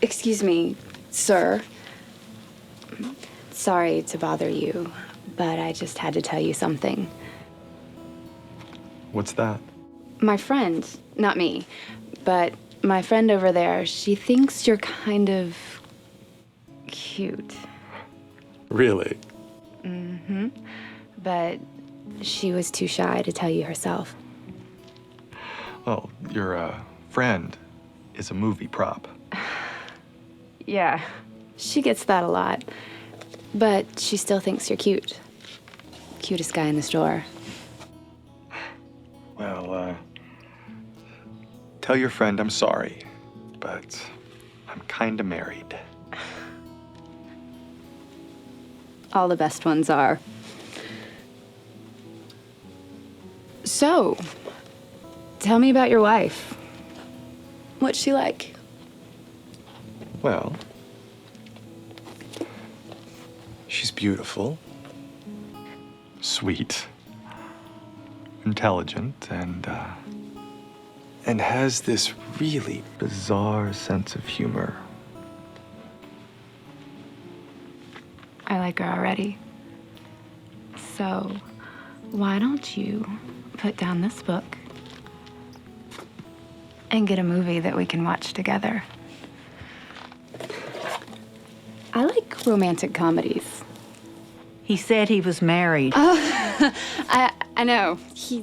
Excuse me, sir. Sorry to bother you, but I just had to tell you something. What's that? My friend, not me, but my friend over there, she thinks you're kind of cute. Really? Mm-hmm. But she was too shy to tell you herself. Oh, your friend is a movie prop. Yeah, she gets that a lot. But she still thinks you're cute. Cutest guy in the store. Well, tell your friend I'm sorry, but I'm kinda married. All the best ones are. So, tell me about your wife. What's she like? Well, she's beautiful, sweet, intelligent, and has this really bizarre sense of humor. I like her already. So, why don't you put down this book and get a movie that we can watch together? I like romantic comedies. He said he was married. I know. He's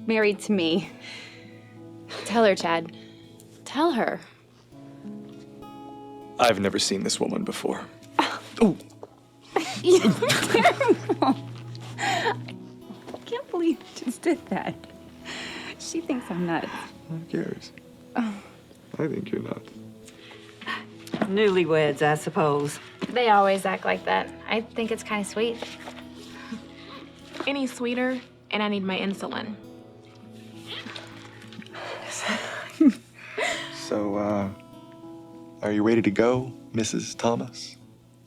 married to me. Tell her, Chad. Tell her. I've never seen this woman before. You're terrible. I can't believe you just did that. She thinks I'm nuts. Who cares? I think you're nuts. Newlyweds, I suppose. They always act like that. I think it's kind of sweet. Any sweeter, and I need my insulin. So, are you ready to go, Mrs. Thomas?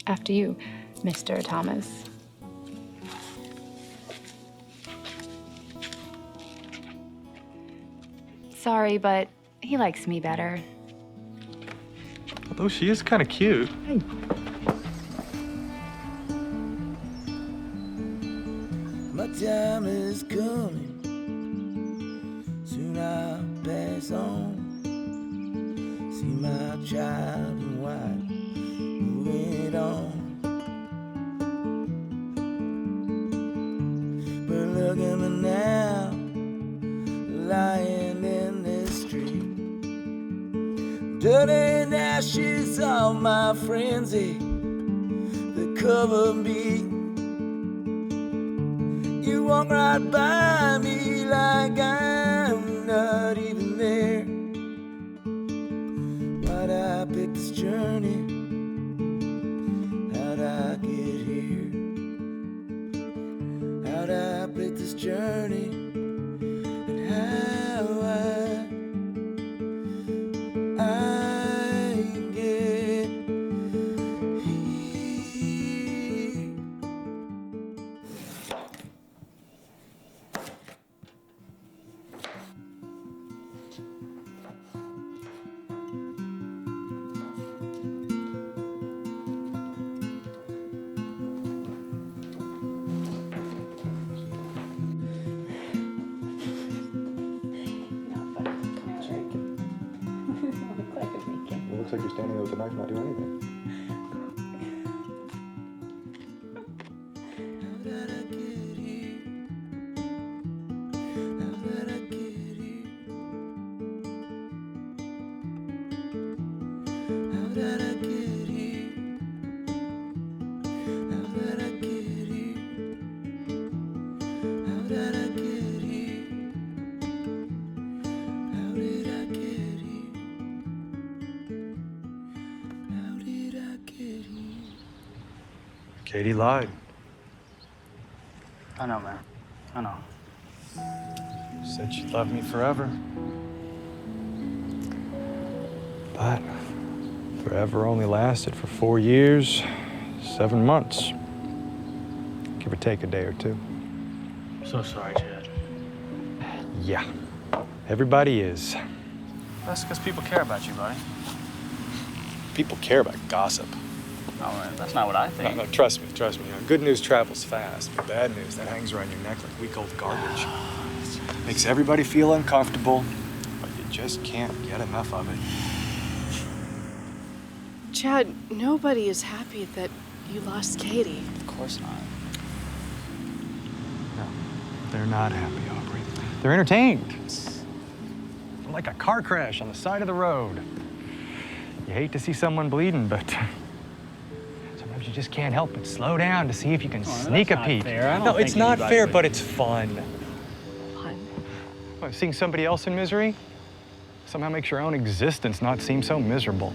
After you, Mr. Thomas. Sorry, but he likes me better. Although she is kind of cute. My time is coming, soon I'll pass on. See my child and wife moving on. But look at me now, lying in this street. Dirt and ashes of my frenzy that cover me. You walk right by me like I'm not even there. Why'd I pick this journey? How'd I get here? How'd I pick this journey? And how I get here? It looks like you're standing there with a knife not doing anything. How did I get here? How did I get here? How did I get here? How did I get here? How did I get here? How did I get here? How did I get here? Katie lied. I know, man. I know. Said she'd love me forever. But forever only lasted for 4 years, 7 months. Give or take a day or two. So sorry, Chad. Yeah, everybody is. That's because people care about you, buddy. People care about gossip. Oh, that's not what I think. No, trust me. Good news travels fast, but bad news, that hangs around your neck like week-old garbage. Makes everybody feel uncomfortable, but you just can't get enough of it. Chad, nobody is happy that you lost Katie. Of course not. No, they're not happy, Aubrey. They're entertained. Like a car crash on the side of the road. You hate to see someone bleeding, but sometimes you just can't help but slow down to see if you can sneak a peek. No, it's not fair, but it's fun. Fun? Well, seeing somebody else in misery somehow makes your own existence not seem so miserable.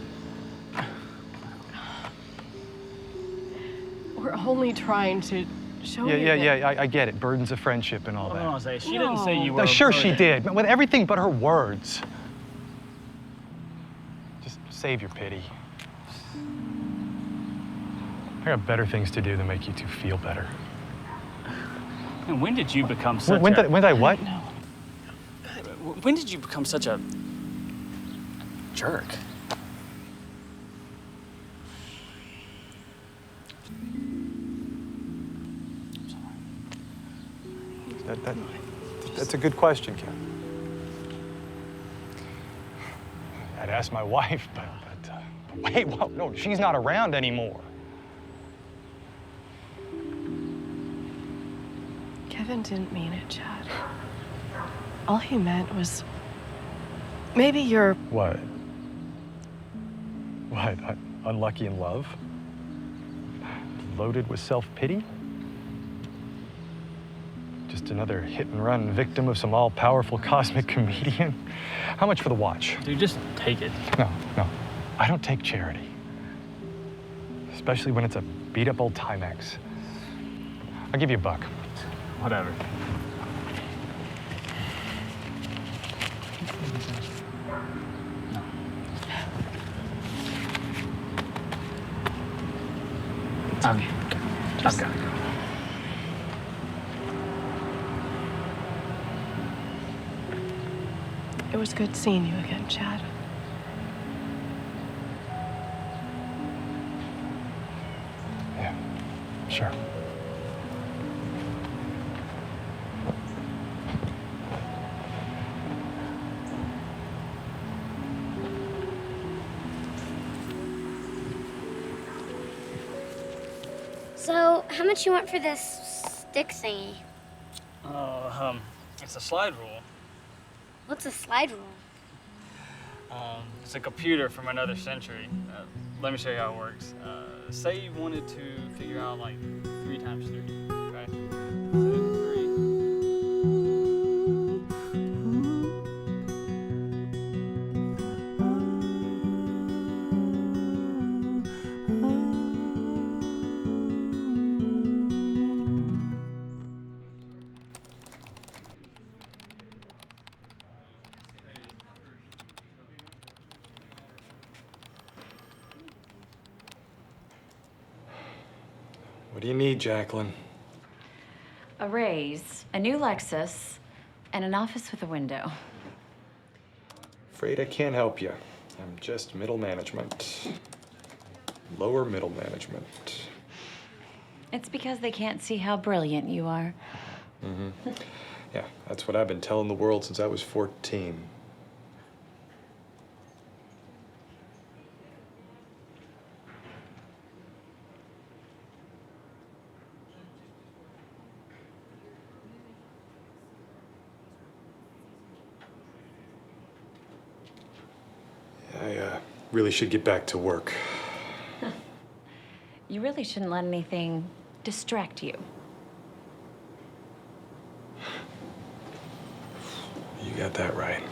We're only trying to show you Yeah, I get it. Burdens of friendship and all that. Hold on, say, she didn't say you were. No, sure she burden. did, with everything but her words. Just save your pity. I got better things to do than make you two feel better. And when did you become such When did I what? No. When did you become such a jerk? That's a good question, Ken. I'd ask my wife, but wait, whoa, no, she's not around anymore. Kevin didn't mean it, Chad. All he meant was maybe you're... What? Unlucky in love? Loaded with self-pity? Just another hit-and-run victim of some all-powerful cosmic comedian? How much for the watch? Dude, just take it. No. I don't take charity. Especially when it's a beat-up old Timex. I'll give you $1. Whatever. Okay. Just... Okay. It was good seeing you again, Chad. Yeah, sure. So, how much you want for this stick thingy? It's a slide rule. What's a slide rule? It's a computer from another century. Let me show you how it works. Say you wanted to figure out like 3 times 3, okay? So 3. What do you need, Jacqueline? A raise, a new Lexus, and an office with a window. Afraid I can't help you. I'm just middle management. Lower middle management. It's because they can't see how brilliant you are. Mm-hmm. Yeah, that's what I've been telling the world since I was 14. I really should get back to work. You really shouldn't let anything distract you. You got that right.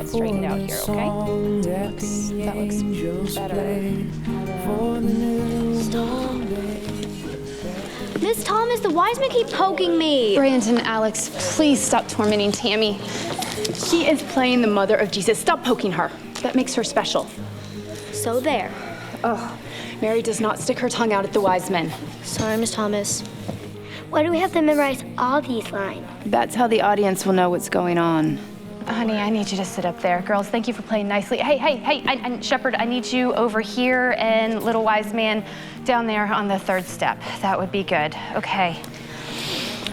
about straightened out here, okay? That looks better. Miss Thomas, the wise men keep poking me. Brandon, Alex, please stop tormenting Tammy. She is playing the mother of Jesus. Stop poking her. That makes her special. So there. Oh, Mary does not stick her tongue out at the wise men. Sorry, Miss Thomas. Why do we have to memorize all these lines? That's how the audience will know what's going on. Honey, I need you to sit up there. Girls, thank you for playing nicely. Hey, Shepherd, I need you over here, and little wise man down there on the third step. That would be good. Okay.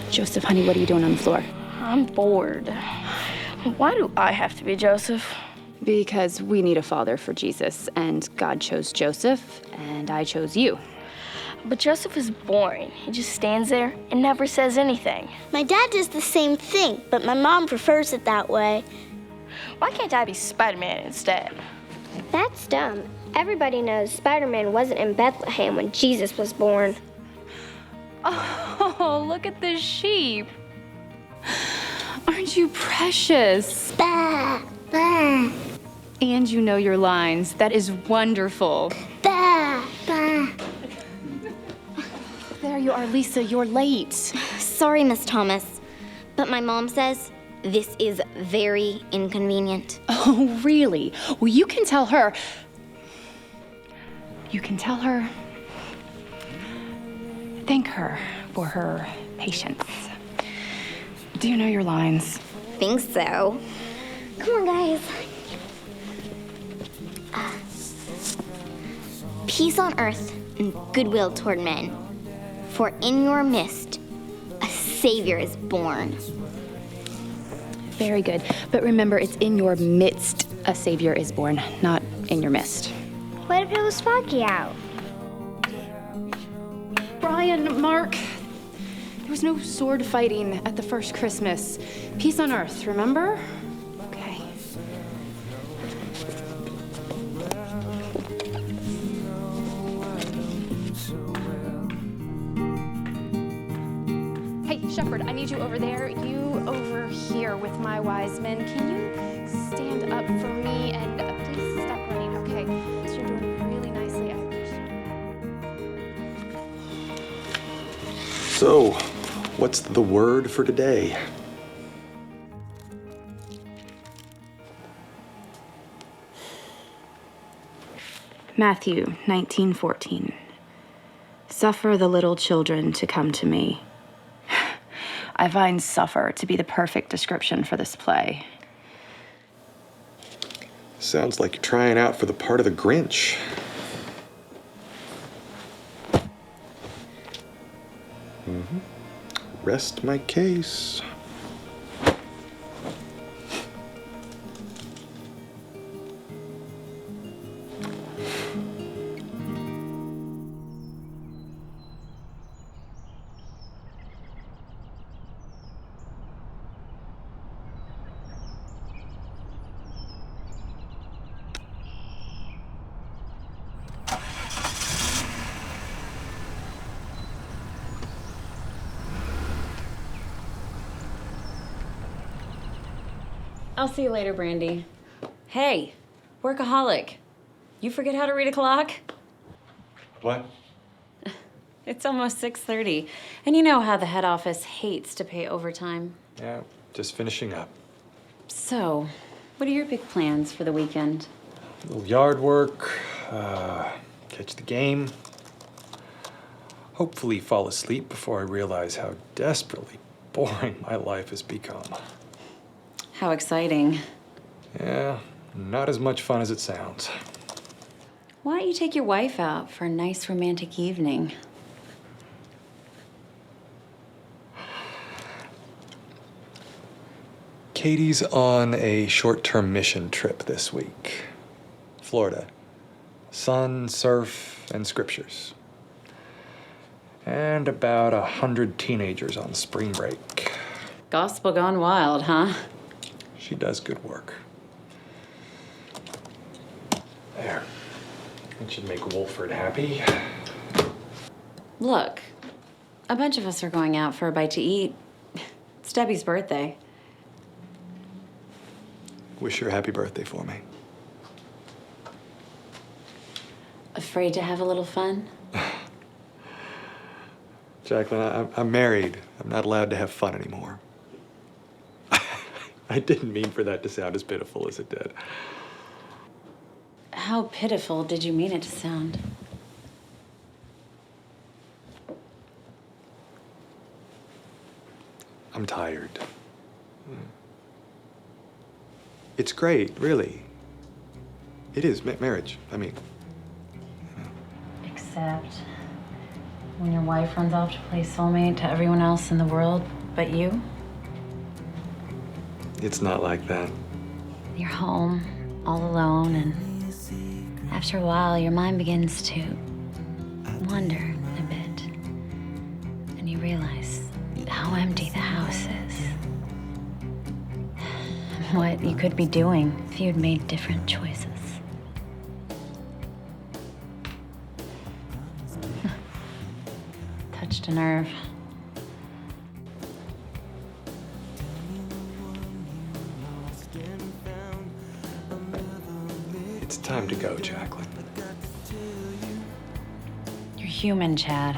Joseph, honey, what are you doing on the floor? I'm bored. Why do I have to be Joseph? Because we need a father for Jesus, and God chose Joseph, and I chose you. But Joseph is boring. He just stands there and never says anything. My dad does the same thing, but my mom prefers it that way. Why can't I be Spider-Man instead? That's dumb. Everybody knows Spider-Man wasn't in Bethlehem when Jesus was born. Oh, look at the sheep. Aren't you precious? Bah, bah, And you know your lines. That is wonderful. bah, bah. There you are, Lisa. You're late. Sorry, Miss Thomas, but my mom says this is very inconvenient. Oh, really? Well, you can tell her. You can tell her. Thank her for her patience. Do you know your lines? Think so. Come on, guys. Peace on earth and goodwill toward men. For in your midst, a Savior is born. Very good. But remember, it's in your midst a Savior is born, not in your midst. What if it was foggy out? Brian, Mark, there was no sword fighting at the first Christmas. Peace on earth, remember? Okay. Hey, Shepherd, I need you over there. You over here with my wise men. Can you stand up for me and please stop running, okay? So you're doing really nicely. I appreciate it. So, what's the word for today? Matthew 19:14. Suffer the little children to come to me. I find suffer to be the perfect description for this play. Sounds like you're trying out for the part of the Grinch. Rest my case. I'll see you later, Brandy. Hey, workaholic. You forget how to read a clock? What? It's almost 6:30, and you know how the head office hates to pay overtime. Yeah, just finishing up. So, what are your big plans for the weekend? A little yard work, catch the game. Hopefully fall asleep before I realize how desperately boring my life has become. How exciting. Yeah, not as much fun as it sounds. Why don't you take your wife out for a nice romantic evening? Katie's on a short-term mission trip this week. Florida. Sun, surf, and scriptures. And about 100 teenagers on spring break. Gospel gone wild, huh? She does good work. There. That should make Wolford happy. Look, a bunch of us are going out for a bite to eat. It's Debbie's birthday. wish her a happy birthday for me. Afraid to have a little fun? Jacqueline, I'm married. I'm not allowed to have fun anymore. I didn't mean for that to sound as pitiful as it did. How pitiful did you mean it to sound? I'm tired. It's great, really. It is, marriage, I mean. Except when your wife runs off to play soulmate to everyone else in the world but you. It's not like that. You're home, all alone, and after a while, your mind begins to wander a bit. And you realize how empty the house is. What you could be doing if you'd made different choices. Touched a nerve. It's time to go, Jacqueline. You're human, Chad.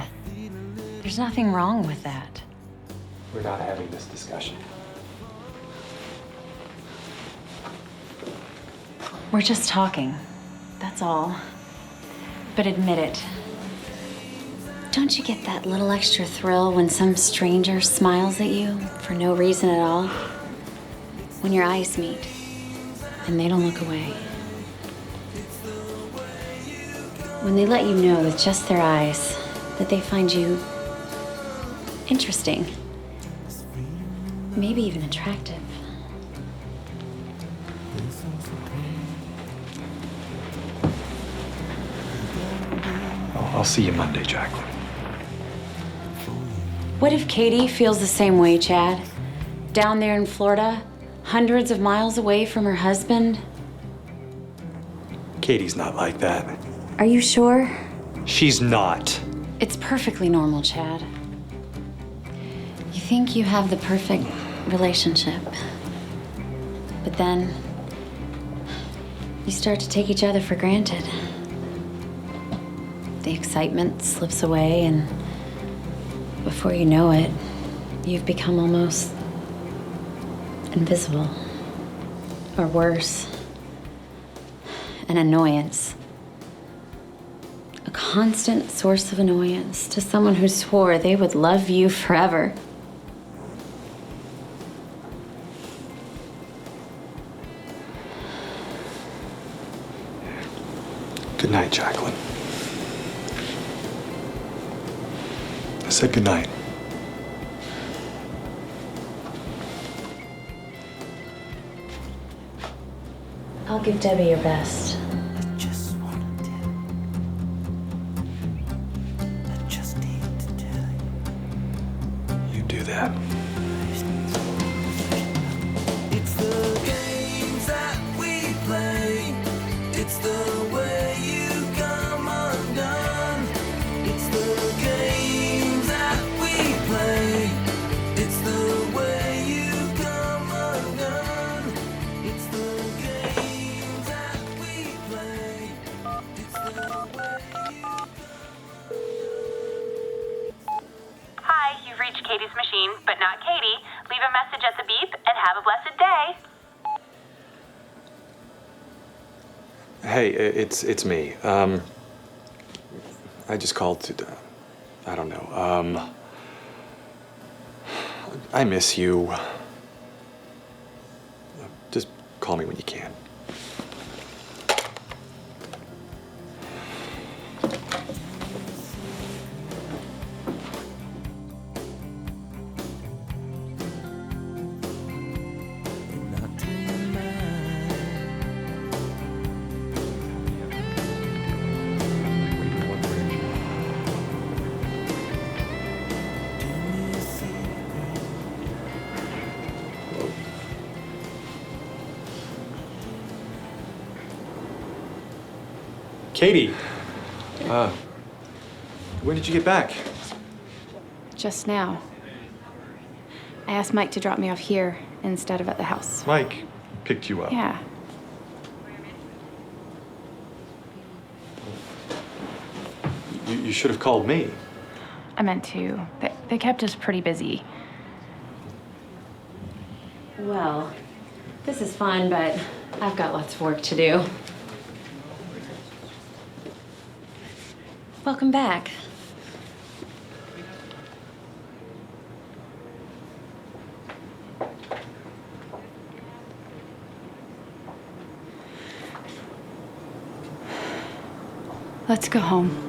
There's nothing wrong with that. We're not having this discussion. We're just talking. That's all. But admit it. Don't you get that little extra thrill when some stranger smiles at you for no reason at all? When your eyes meet and they don't look away. When they let you know with just their eyes that they find you interesting, maybe even attractive. I'll see you Monday, Jacqueline. What if Katie feels the same way, Chad? Down there in Florida, hundreds of miles away from her husband? Katie's not like that. Are you sure? She's not. It's perfectly normal, Chad. You think you have the perfect relationship. But then you start to take each other for granted. The excitement slips away, and before you know it, you've become almost invisible. Or worse, an annoyance. A constant source of annoyance to someone who swore they would love you forever. Good night, Jacqueline. I said good night. I'll give Debbie your best. You do that. It's the games that we play. It's the way you come undone. It's the games that we play. It's the way you come undone. It's the games that we play. It's the way you come Hi, you've reached Katie's machine, but not Katie. Leave a message at the beep and have a blessed day. Hey, it's me. I just called to, I don't know, I miss you. Just call me when you can. Katie, when did you get back? Just now. I asked Mike to drop me off here instead of at the house. Mike, picked you up. Yeah. You should have called me. I meant to. They kept us pretty busy. Well, this is fun, but I've got lots of work to do. Welcome back. Let's go home.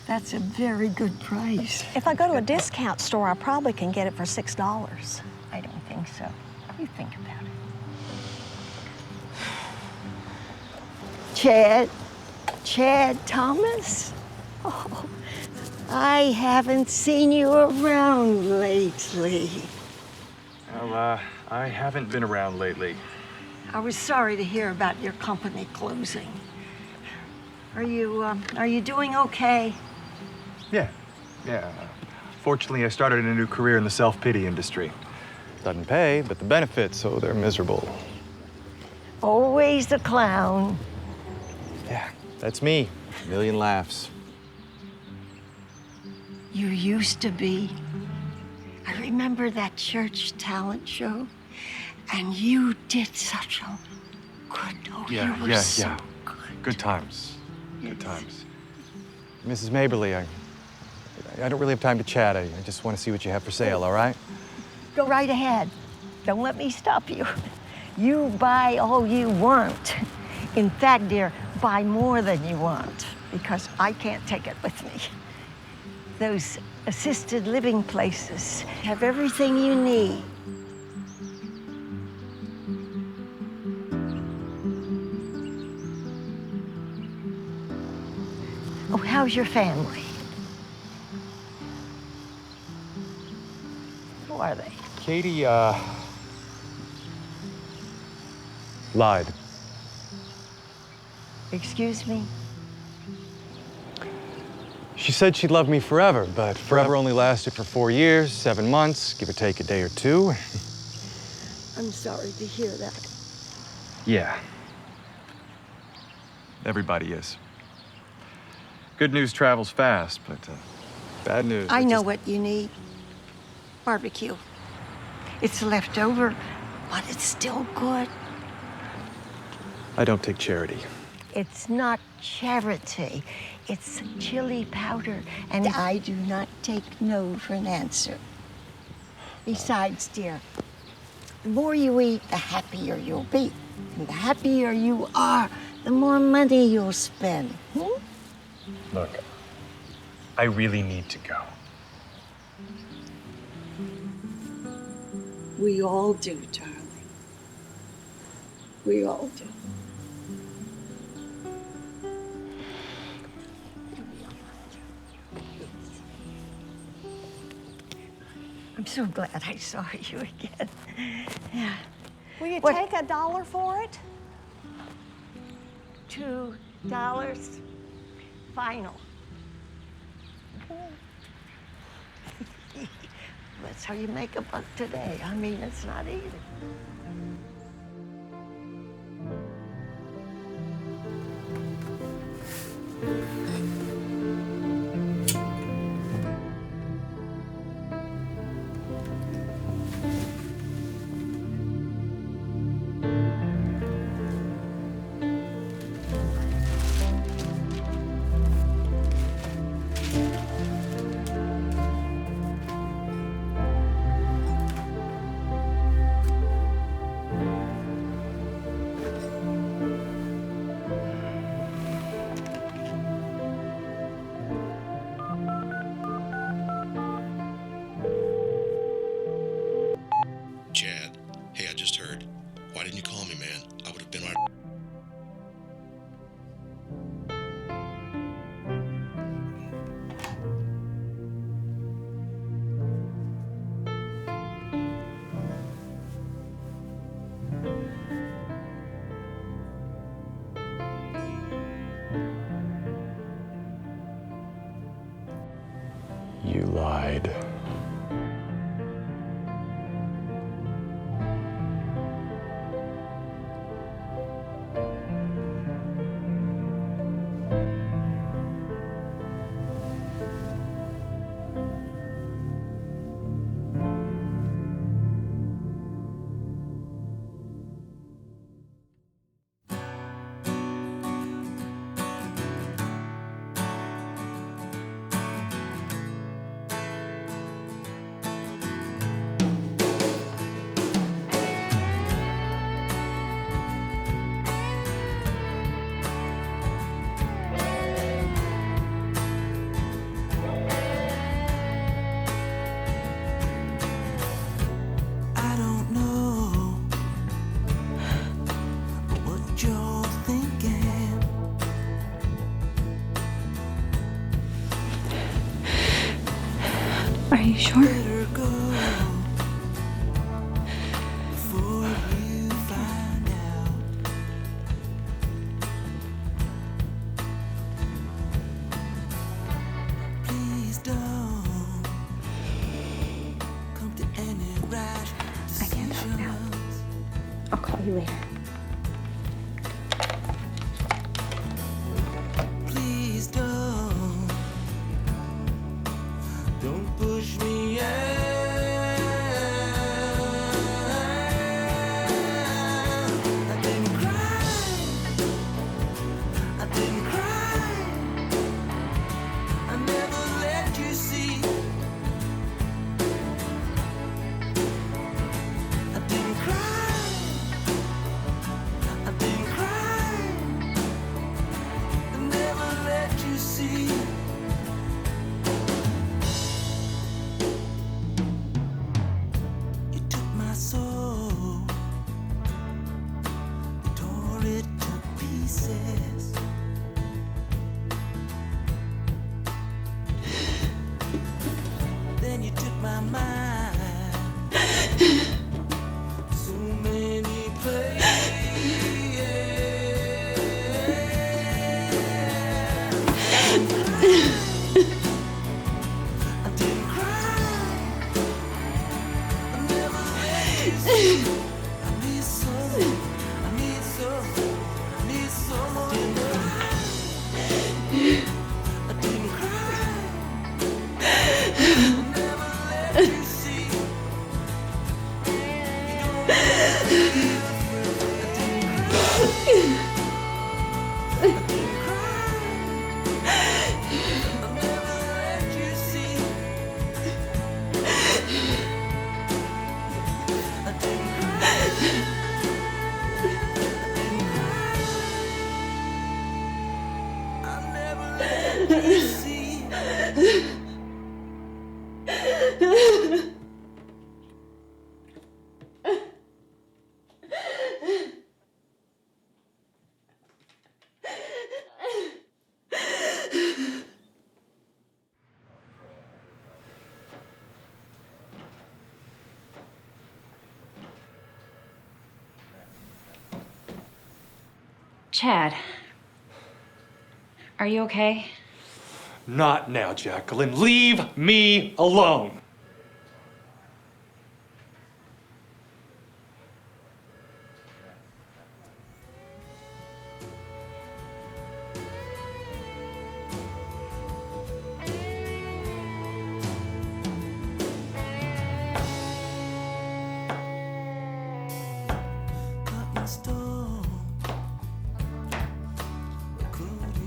That's a very good price. If I go to a discount store, I probably can get it for $6. I don't think so. You think about it. Chad Thomas? Oh, I haven't seen you around lately. Well, I haven't been around lately. I was sorry to hear about your company closing. Are you doing okay? Yeah. Fortunately, I started a new career in the self-pity industry. Doesn't pay, but the benefits, so they're miserable. Always the clown. Yeah, that's me. A million laughs. You used to be. I remember that church talent show, and you did such a good. You were so Good times. Good times. Mrs. Maberly, I don't really have time to chat. I just want to see what you have for sale, all right? Go right ahead. Don't let me stop you. You buy all you want. In fact, dear, buy more than you want, because I can't take it with me. Those assisted living places have everything you need. Oh, how's your family? Who are they? Katie, lied. Excuse me? She said she'd love me forever, but forever only lasted for 4 years, 7 months, give or take a day or two. I'm sorry to hear that. Yeah. Everybody is. Good news travels fast, but bad news. I know what you need. Barbecue. It's left over, but it's still good. I don't take charity. It's not charity. It's chili powder, and I do not take no for an answer. Besides, dear, the more you eat, the happier you'll be. And the happier you are, the more money you'll spend. Look, I really need to go. We all do, darling. We all do. I'm so glad I saw you again. Yeah. Will you take $1 for it? $2 final. That's how you make a buck today. I mean, it's not easy. You lied. I don't know what you're thinking. Are you sure? Better go before you find out. Please don't come to any rash decisions. I'll call you later. Please don't push me out. I didn't cry. I didn't cry. I never let you see. I didn't cry. I didn't cry. I never let you see. You took my soul, tore it to pieces. Then you took my mind, so many places. I didn't cry. I never let you see. I need some. I need some. I need someone to cry. I didn't cry. I never let you see. You don't have to be afraid. I didn't cry. I didn't cry. I never let you see. I didn't cry. I never let you see. Chad, are you okay? Not now, Jacqueline. Leave me alone. Cotton stone. Couldn't do.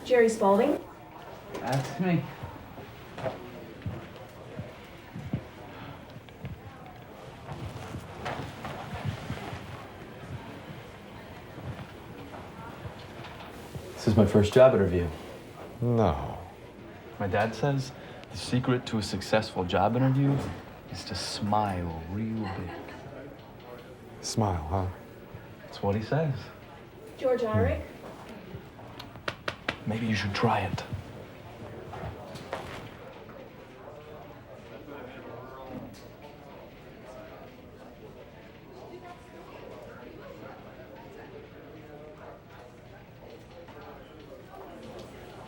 Jerry Spalding? That's me. This is my first job interview. No. My dad says the secret to a successful job interview is to smile real big. Smile, huh? That's what he says. George Ulrich? Maybe you should try it.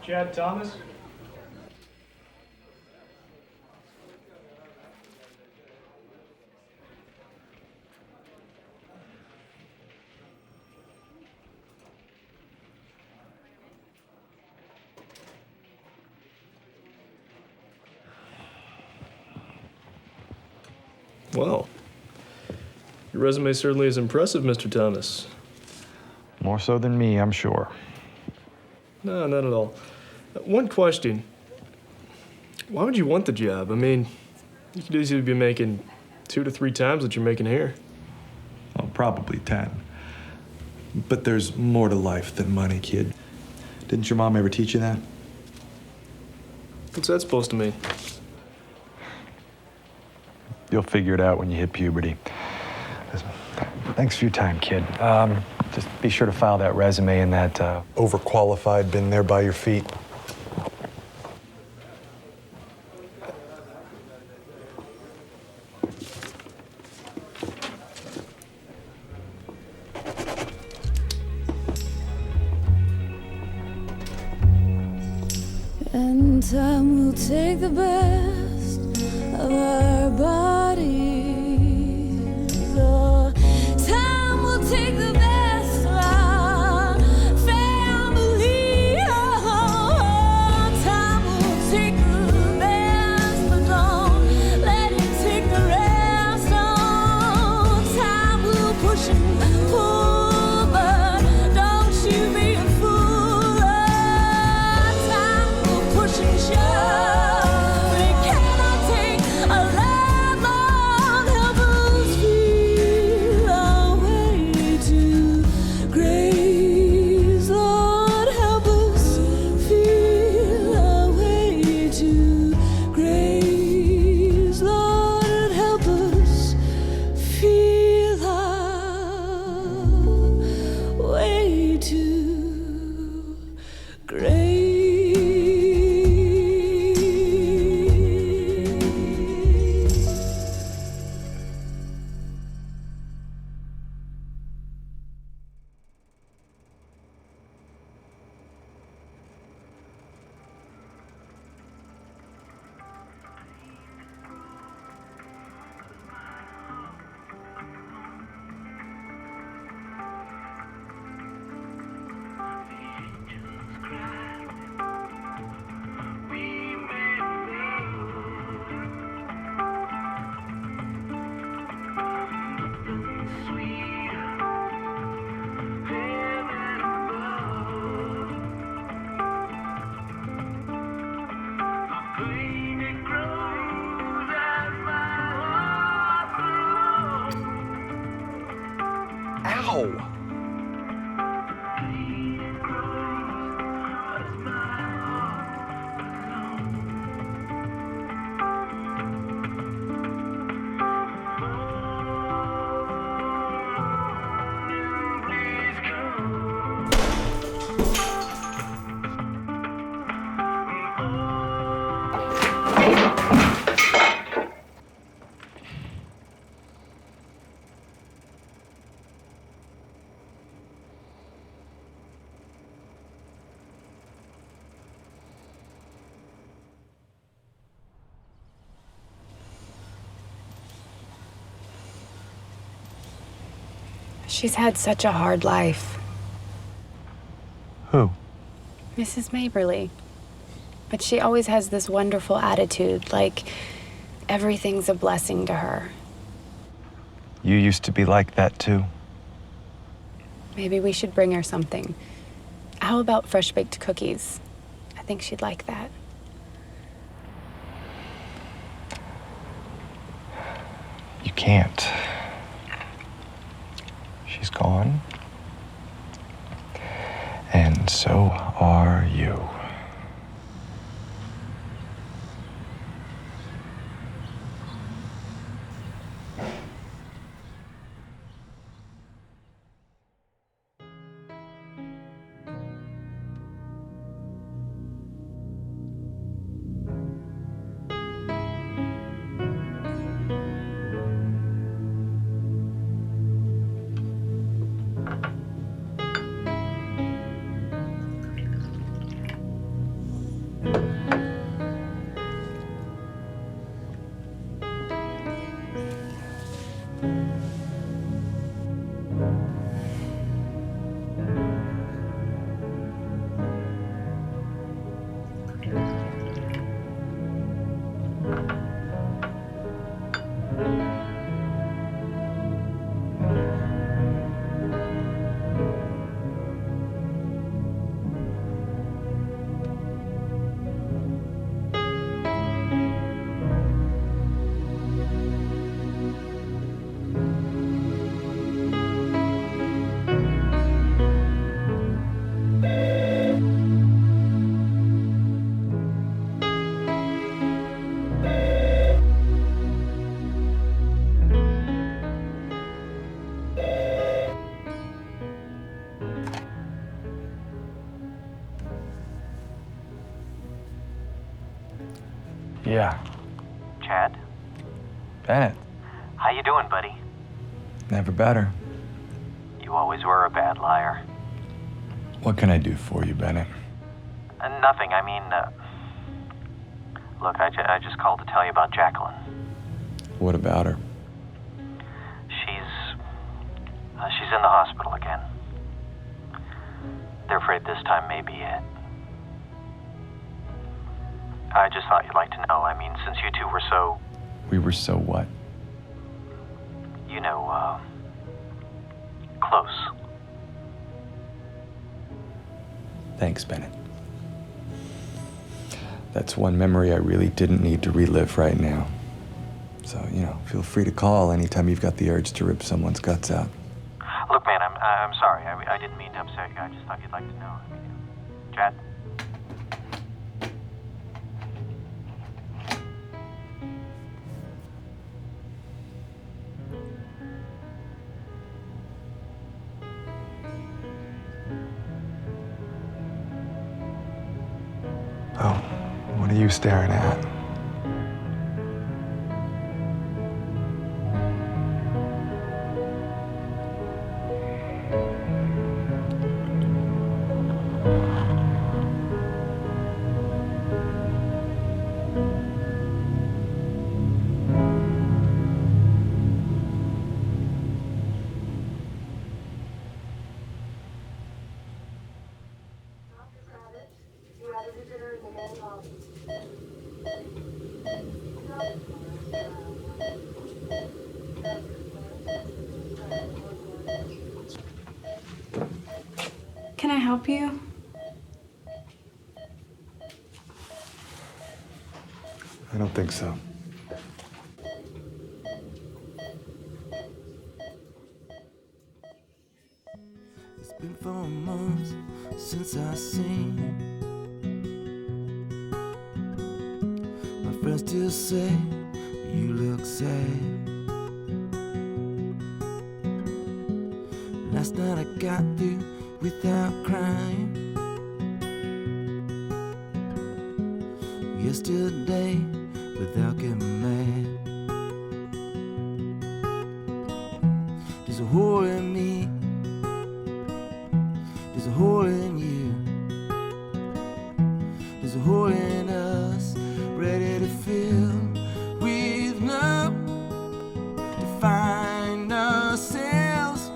Chad Thomas? Well, your resume certainly is impressive, Mr. Thomas. More so than me, I'm sure. No, not at all. One question. Why would you want the job? I mean, you could easily be making 2 to 3 times what you're making here. Well, probably 10. But there's more to life than money, kid. Didn't your mom ever teach you that? What's that supposed to mean? You'll figure it out when you hit puberty. Listen, thanks for your time, kid. Just be sure to file that resume in that overqualified bin there by your feet. And time will take the best of our bodies. Oh, time will take the best of our family. Oh, time will take the best, but don't let it take the rest. Oh, time will push and pull, but don't you be a fool. Oh, time will push and shove, but it cannot take a lot long. Help us feel our way to grace. Lord, help us feel our way to grace. Lord, help us feel our way to grace. Ow! She's had such a hard life. Who? Mrs. Maberly. But she always has this wonderful attitude, like everything's a blessing to her. You used to be like that too. Maybe we should bring her something. How about fresh baked cookies? I think she'd like that. You can't. She's gone. And so are you. Yeah. Chad, Bennett. how you doing, buddy? Never better. You always were a bad liar. What can I do for you, Bennett? Nothing. I mean, look, I just called to tell you about Jacqueline. What about her? She's in the hospital again. They're afraid this time may be it. I just thought you'd like to know. I mean, since you two were so, We were so what? you know, close. Thanks, Bennett. That's one memory I really didn't need to relive right now. So, feel free to call anytime you've got the urge to rip someone's guts out. Look, man, I'm sorry. I didn't mean to upset you. I just thought you'd like to know. I mean, Chad? Oh, what are you staring at? Can I help you? I don't think so. It's been 4 months since I seen my friends still say you look sad. Last night I got through without crying. Yesterday without getting mad. There's a hole in me. There's a hole in you. There's a hole in us, ready to fill with love, to find ourselves,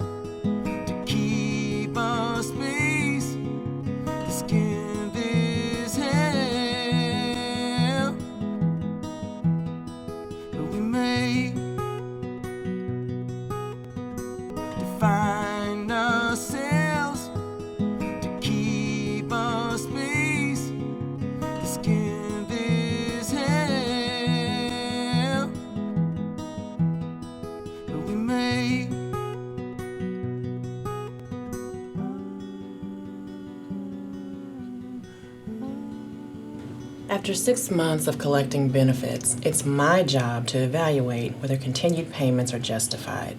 to keep our space, to skin this hell that we made, to find After 6 months of collecting benefits, it's my job to evaluate whether continued payments are justified.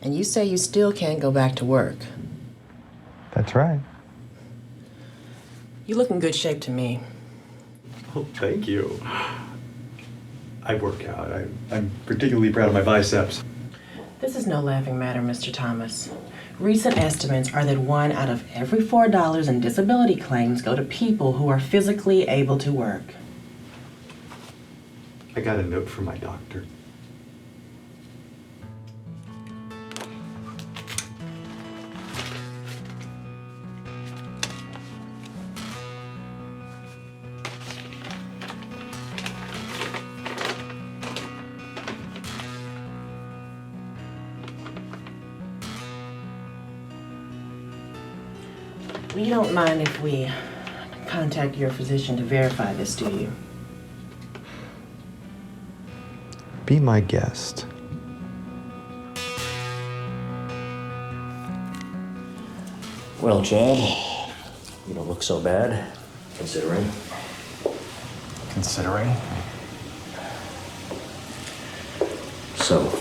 And you say you still can't go back to work. That's right. You look in good shape to me. Oh, thank you. I work out. I'm particularly proud of my biceps. This is no laughing matter, Mr. Thomas. Recent estimates are that 1 out of every $4 in disability claims go to people who are physically able to work. I got a note from my doctor. You don't mind if we contact your physician to verify this, do you? Be my guest. Well, Chad, you don't look so bad, considering. Considering? So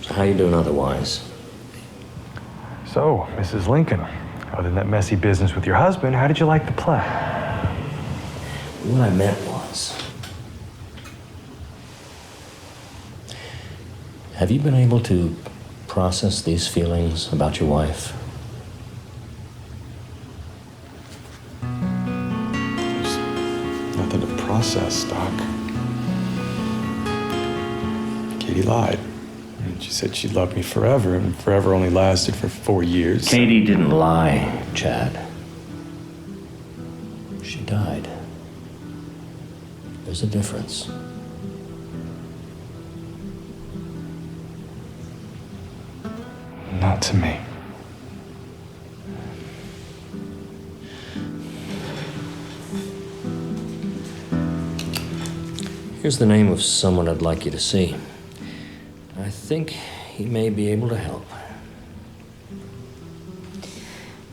how you doing otherwise? So, Mrs. Lincoln, other than that messy business with your husband, how did you like the play? What I meant was, have you been able to process these feelings about your wife? There's nothing to process, Doc. Katie lied. She said she loved me forever, and forever only lasted for 4 years. Katie didn't lie, Chad. She died. There's a difference. Not to me. Here's the name of someone I'd like you to see. I think he may be able to help.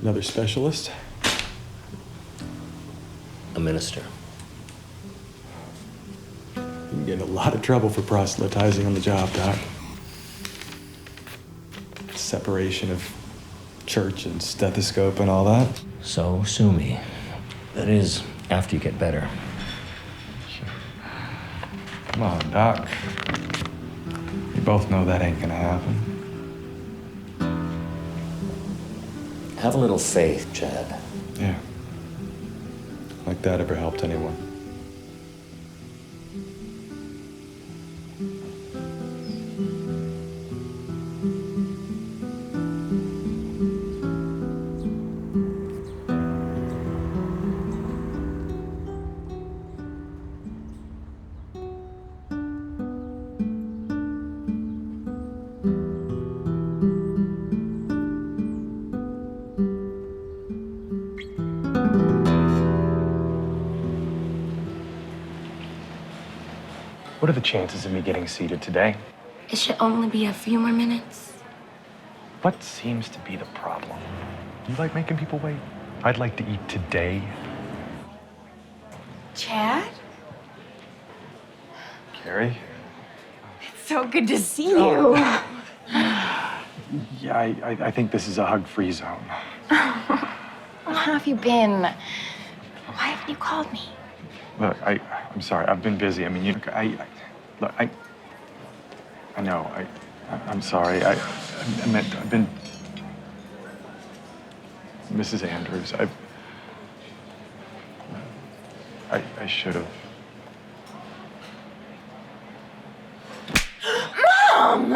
Another specialist? A minister. You can get in a lot of trouble for proselytizing on the job, Doc. Separation of church and stethoscope and all that. So sue me. That is, after you get better. Come on, Doc. We both know that ain't gonna happen. Have a little faith, Chad. Yeah. Like that ever helped anyone. What are the chances of me getting seated today? It should only be a few more minutes. What seems to be the problem? You like making people wait? I'd like to eat today. Chad? Carrie? It's so good to see you. Oh. Yeah, I think this is a hug-free zone. Well, how have you been? Why haven't you called me? Look, I'm sorry. I've been busy. I mean, I know. I'm sorry. I meant I've been. Mrs. Andrews, I should have. Mom!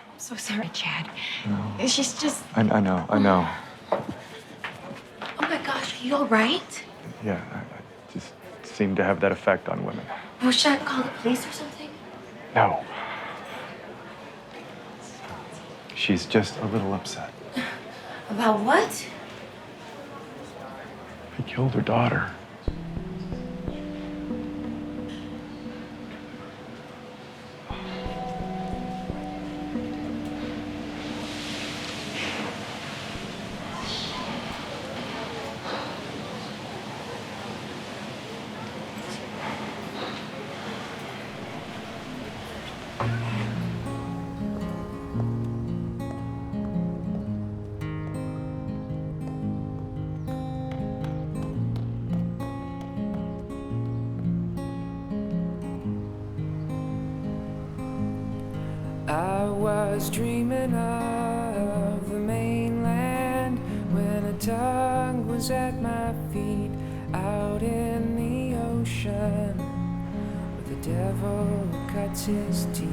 I'm so sorry, Chad. No. She's just... I know. Oh my gosh, are you all right? Yeah, I just seem to have that effect on women. Well, should I call the police or something? No. She's just a little upset. About what? I killed her daughter. was dreaming of the mainland when a tug was at my feet out in the ocean where the devil cuts his teeth.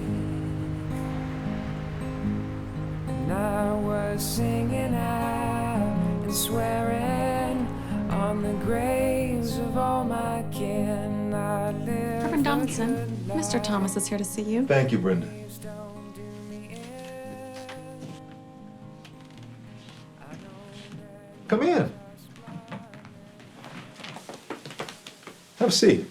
And I was singing out and swearing on the graves of all my kin. I live. Reverend Donaldson, Mr. Thomas is here to see you. Thank you, Brenda. Come in. Have a seat.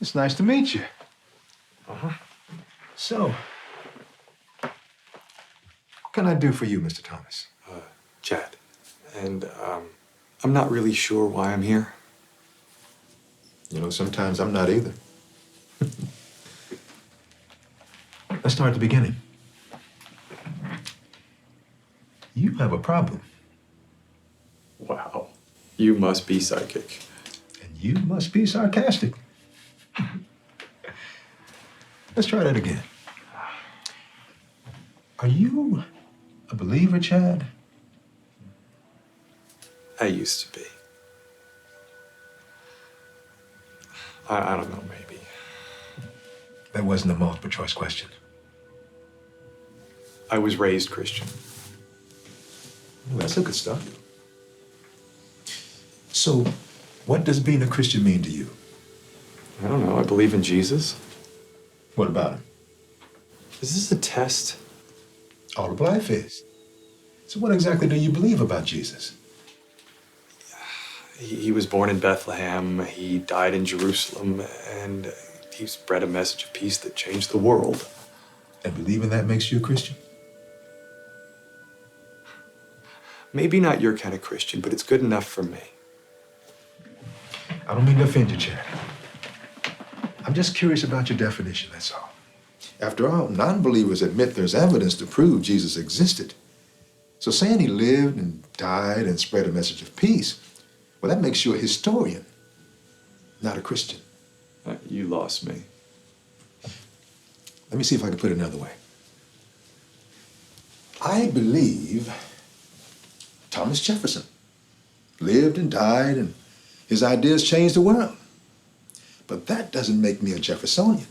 It's nice to meet you. So, what can I do for you, Mr. Thomas? Chad. And, I'm not really sure why I'm here. You know, sometimes I'm not either. Let's start at the beginning. You have a problem. Wow. You must be psychic. And you must be sarcastic. Let's try that again. Are you a believer, Chad? I used to be. I don't know, maybe. That wasn't a multiple choice question. I was raised Christian. Well, that's a good start. So, what does being a Christian mean to you? I don't know. I believe in Jesus. What about him? Is this a test? All of life is. So what exactly do you believe about Jesus? He was born in Bethlehem, he died in Jerusalem, and he spread a message of peace that changed the world. And believing that makes you a Christian? Maybe not your kind of Christian, but it's good enough for me. I don't mean to offend you, Chad. I'm just curious about your definition, that's all. After all, non-believers admit there's evidence to prove Jesus existed. So saying he lived and died and spread a message of peace, well, that makes you a historian, not a Christian. You lost me. Let me see if I can put it another way. I believe Thomas Jefferson lived and died, and his ideas changed the world. But that doesn't make me a Jeffersonian.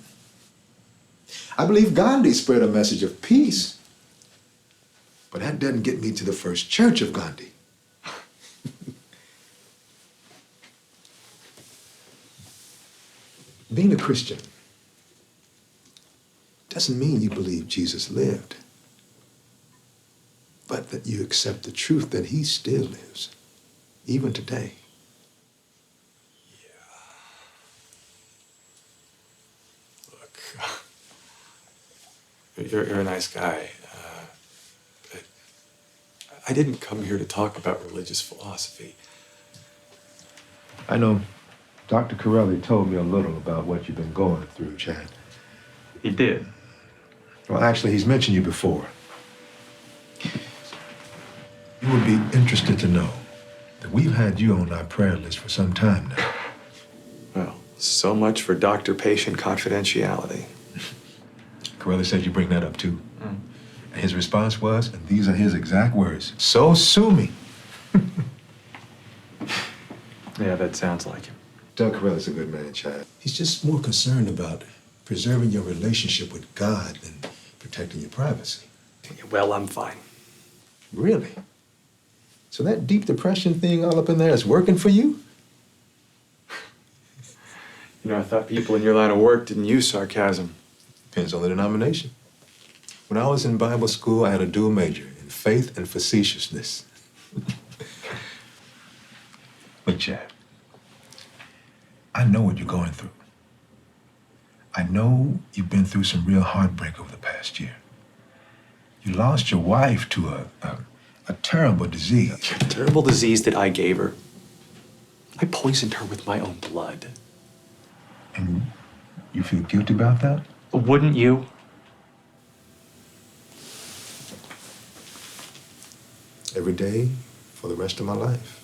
I believe Gandhi spread a message of peace, but that doesn't get me to the first church of Gandhi. Being a Christian doesn't mean you believe Jesus lived, but that you accept the truth that he still lives, even today. You're a nice guy, but I didn't come here to talk about religious philosophy. I know Dr. Corelli told me a little about what you've been going through, Chad. He did? Well, actually, he's mentioned you before. You would be interested to know that we've had you on our prayer list for some time now. Well, so much for doctor-patient confidentiality. Corelli said you bring that up too. And his response was, and these are his exact words, "So sue me." Yeah, that sounds like him. Doug Corelli's a good man, Chad. He's just more concerned about preserving your relationship with God than protecting your privacy. Well, I'm fine. Really? So that deep depression thing all up in there is working for you? You know, I thought people in your line of work didn't use sarcasm. Depends on the denomination. When I was in Bible school, I had a dual major in faith and facetiousness. Look, Chad, I know what you're going through. I know you've been through some real heartbreak over the past year. You lost your wife to a terrible disease. A terrible disease that I gave her. I poisoned her with my own blood. And you feel guilty about that? Wouldn't you? Every day for the rest of my life.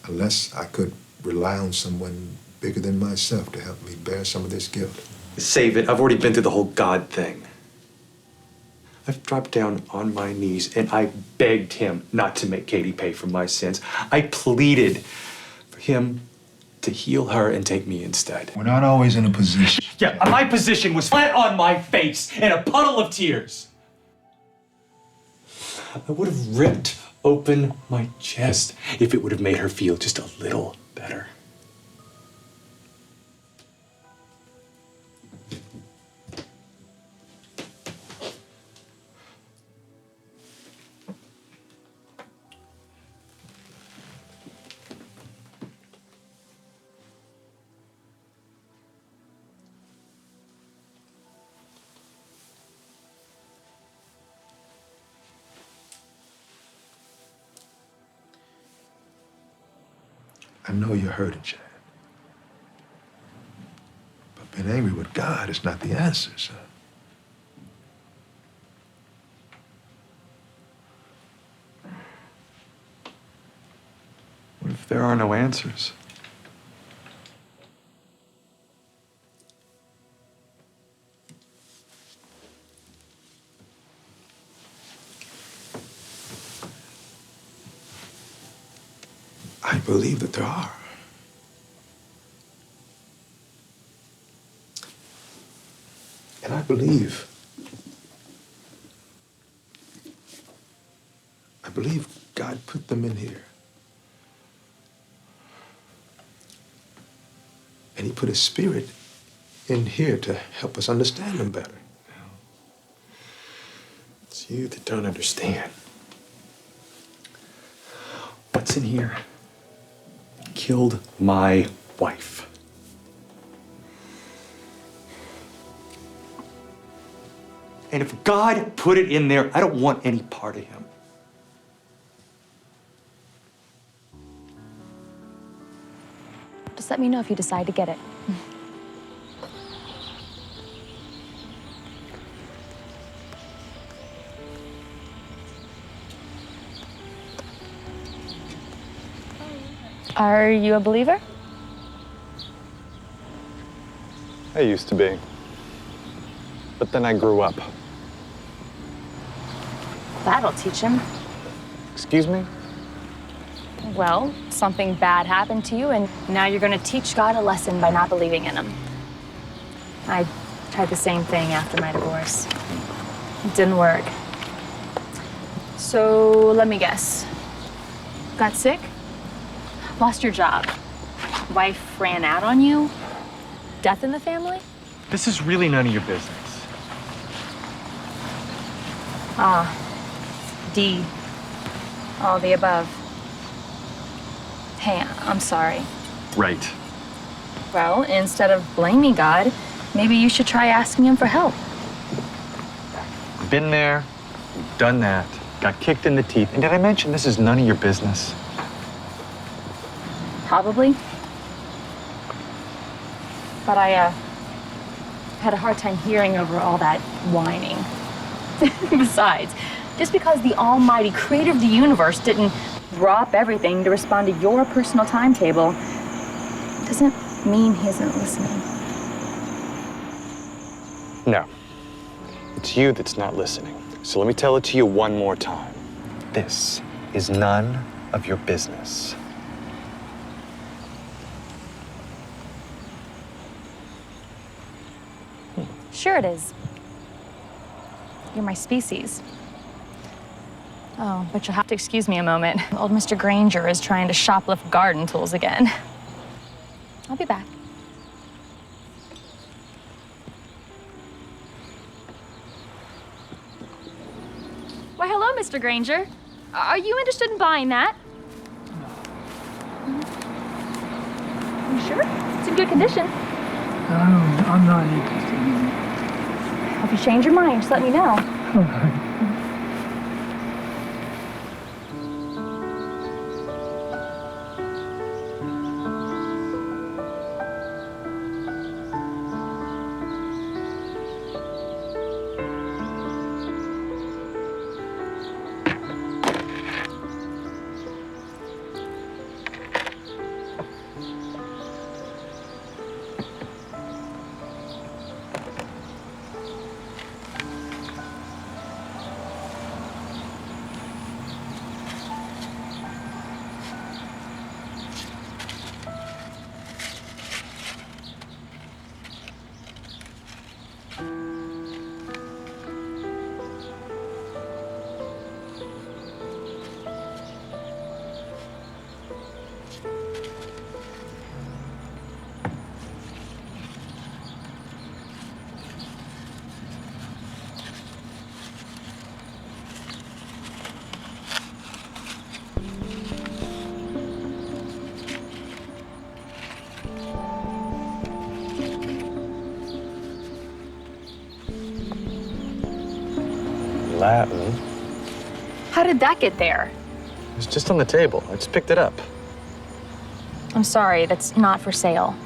Unless I could rely on someone bigger than myself to help me bear some of this guilt. Save it. I've already been through the whole God thing. I've dropped down on my knees and I begged him not to make Katie pay for my sins. I pleaded for him to heal her and take me instead. We're not always in a position. Yeah, my position was flat on my face in a puddle of tears. I would have ripped open my chest if it would have made her feel just a little better. I know you're hurting, Chad. But being angry with God is not the answer, son. What if there are no answers? I believe that there are. And I believe God put them in here. And he put his spirit in here to help us understand them better. It's you that don't understand. What's in here killed my wife. And if God put it in there, I don't want any part of him. Just let me know if you decide to get it. Are you a believer? I used to be. But then I grew up. That'll teach him. Excuse me? Well, something bad happened to you, and now you're gonna teach God a lesson by not believing in him. I tried the same thing after my divorce. It didn't work. So, let me guess. Got sick? Lost your job? Wife ran out on you? Death in the family? This is really none of your business. D. All the above. Hey, I'm sorry. Right. Well, instead of blaming God, maybe you should try asking him for help. Been there, done that, got kicked in the teeth. And did I mention this is none of your business? Probably. But I had a hard time hearing over all that whining. Besides, just because the almighty creator of the universe didn't drop everything to respond to your personal timetable doesn't mean he isn't listening. No. It's you that's not listening. So let me tell it to you one more time. This is none of your business. Sure it is. You're my species. Oh, but you'll have to excuse me a moment. Old Mr. Granger is trying to shoplift garden tools again. I'll be back. Why, hello, Mr. Granger. Are you interested in buying that? You sure? It's in good condition. I'm not interested in it. If you change your mind, just let me know. All right. Latin. How did that get there? It was just on the table. I just picked it up. I'm sorry, that's not for sale.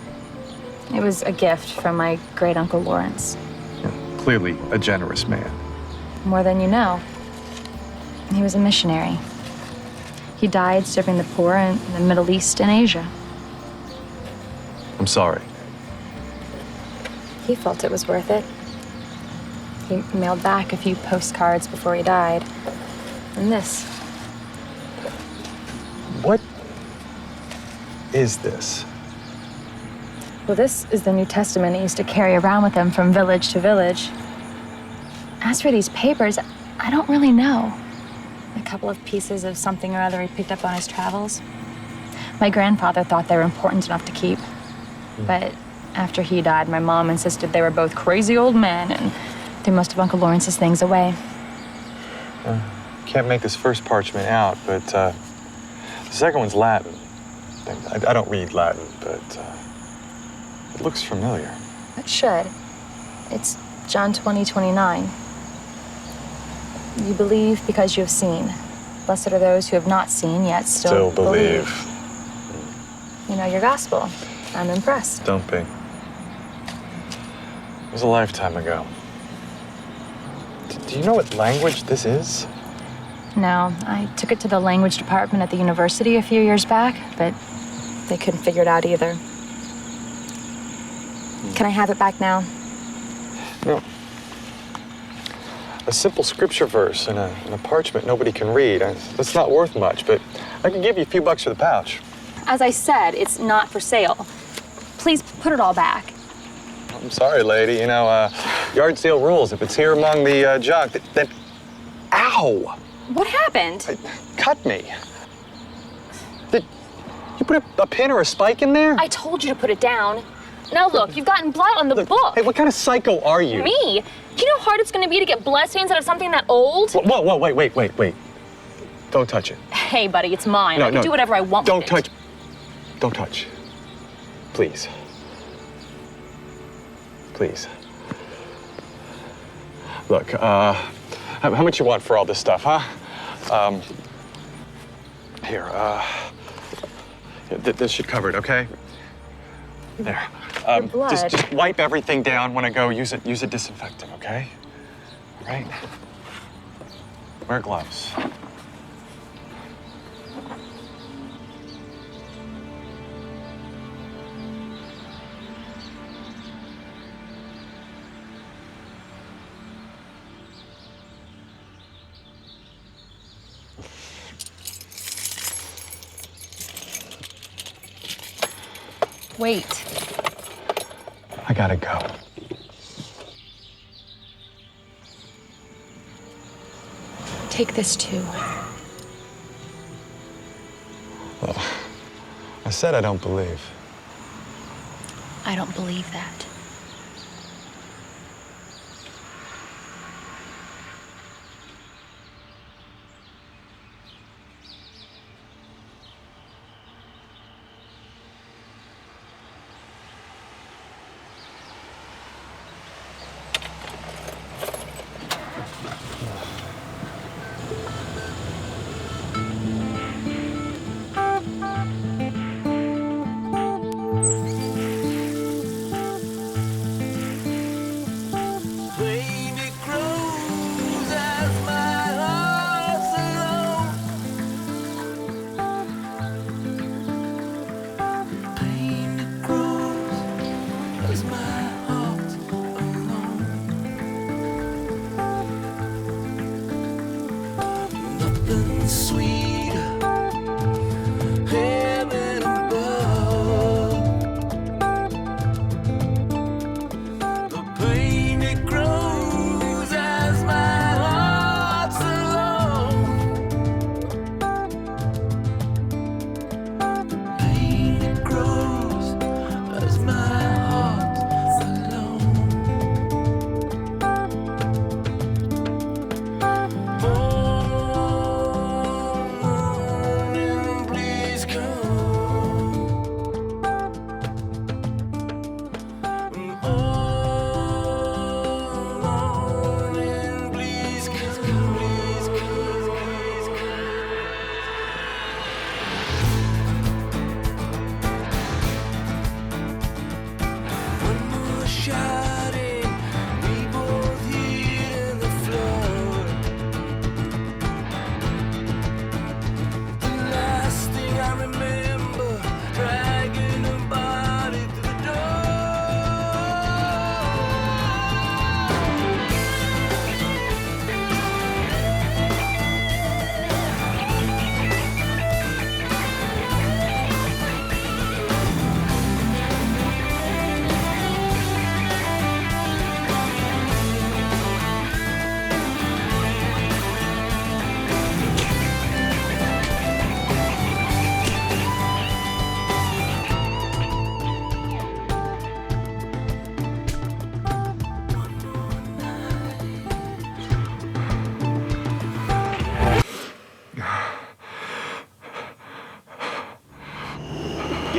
It was a gift from my great uncle Lawrence. Clearly a generous man. More than you know. He was a missionary. He died serving the poor in the Middle East and Asia. I'm sorry. He felt it was worth it. He mailed back a few postcards before he died. And this. What is this? Well, this is the New Testament he used to carry around with him from village to village. As for these papers, I don't really know. A couple of pieces of something or other he picked up on his travels. My grandfather thought they were important enough to keep. But after he died, my mom insisted they were both crazy old men and threw most of Uncle Lawrence's things away. Can't make this first parchment out, but the second one's Latin. I don't read Latin, but it looks familiar. It should. It's John 20:29. You believe because you have seen. Blessed are those who have not seen yet still believe. You know your gospel. I'm impressed. Don't be. It was a lifetime ago. Do you know what language this is? No, I took it to the language department at the university a few years back, but they couldn't figure it out either. Can I have it back now? No. A simple scripture verse in a parchment nobody can read. That's not worth much, but I can give you a few bucks for the pouch. As I said, it's not for sale. Please put it all back. I'm sorry, lady. You know, yard sale rules. If it's here among the junk, then... Ow! What happened? Cut me. Did you put a pin or a spike in there? I told you to put it down. Now look, you've gotten blood on the book. Hey, what kind of psycho are you? Me? Do you know how hard it's going to be to get blood stains out of something that old? Whoa, wait. Don't touch it. Hey, buddy, it's mine. I can do whatever I want with it. Don't touch. Please. Please. Look, how much you want for all this stuff, huh? Here, this should cover it, okay? There. blood. Just wipe everything down when I go. Use a disinfectant, okay? All right? Wear gloves. Wait. I gotta go. Take this too. Well, I said I don't believe. I don't believe that.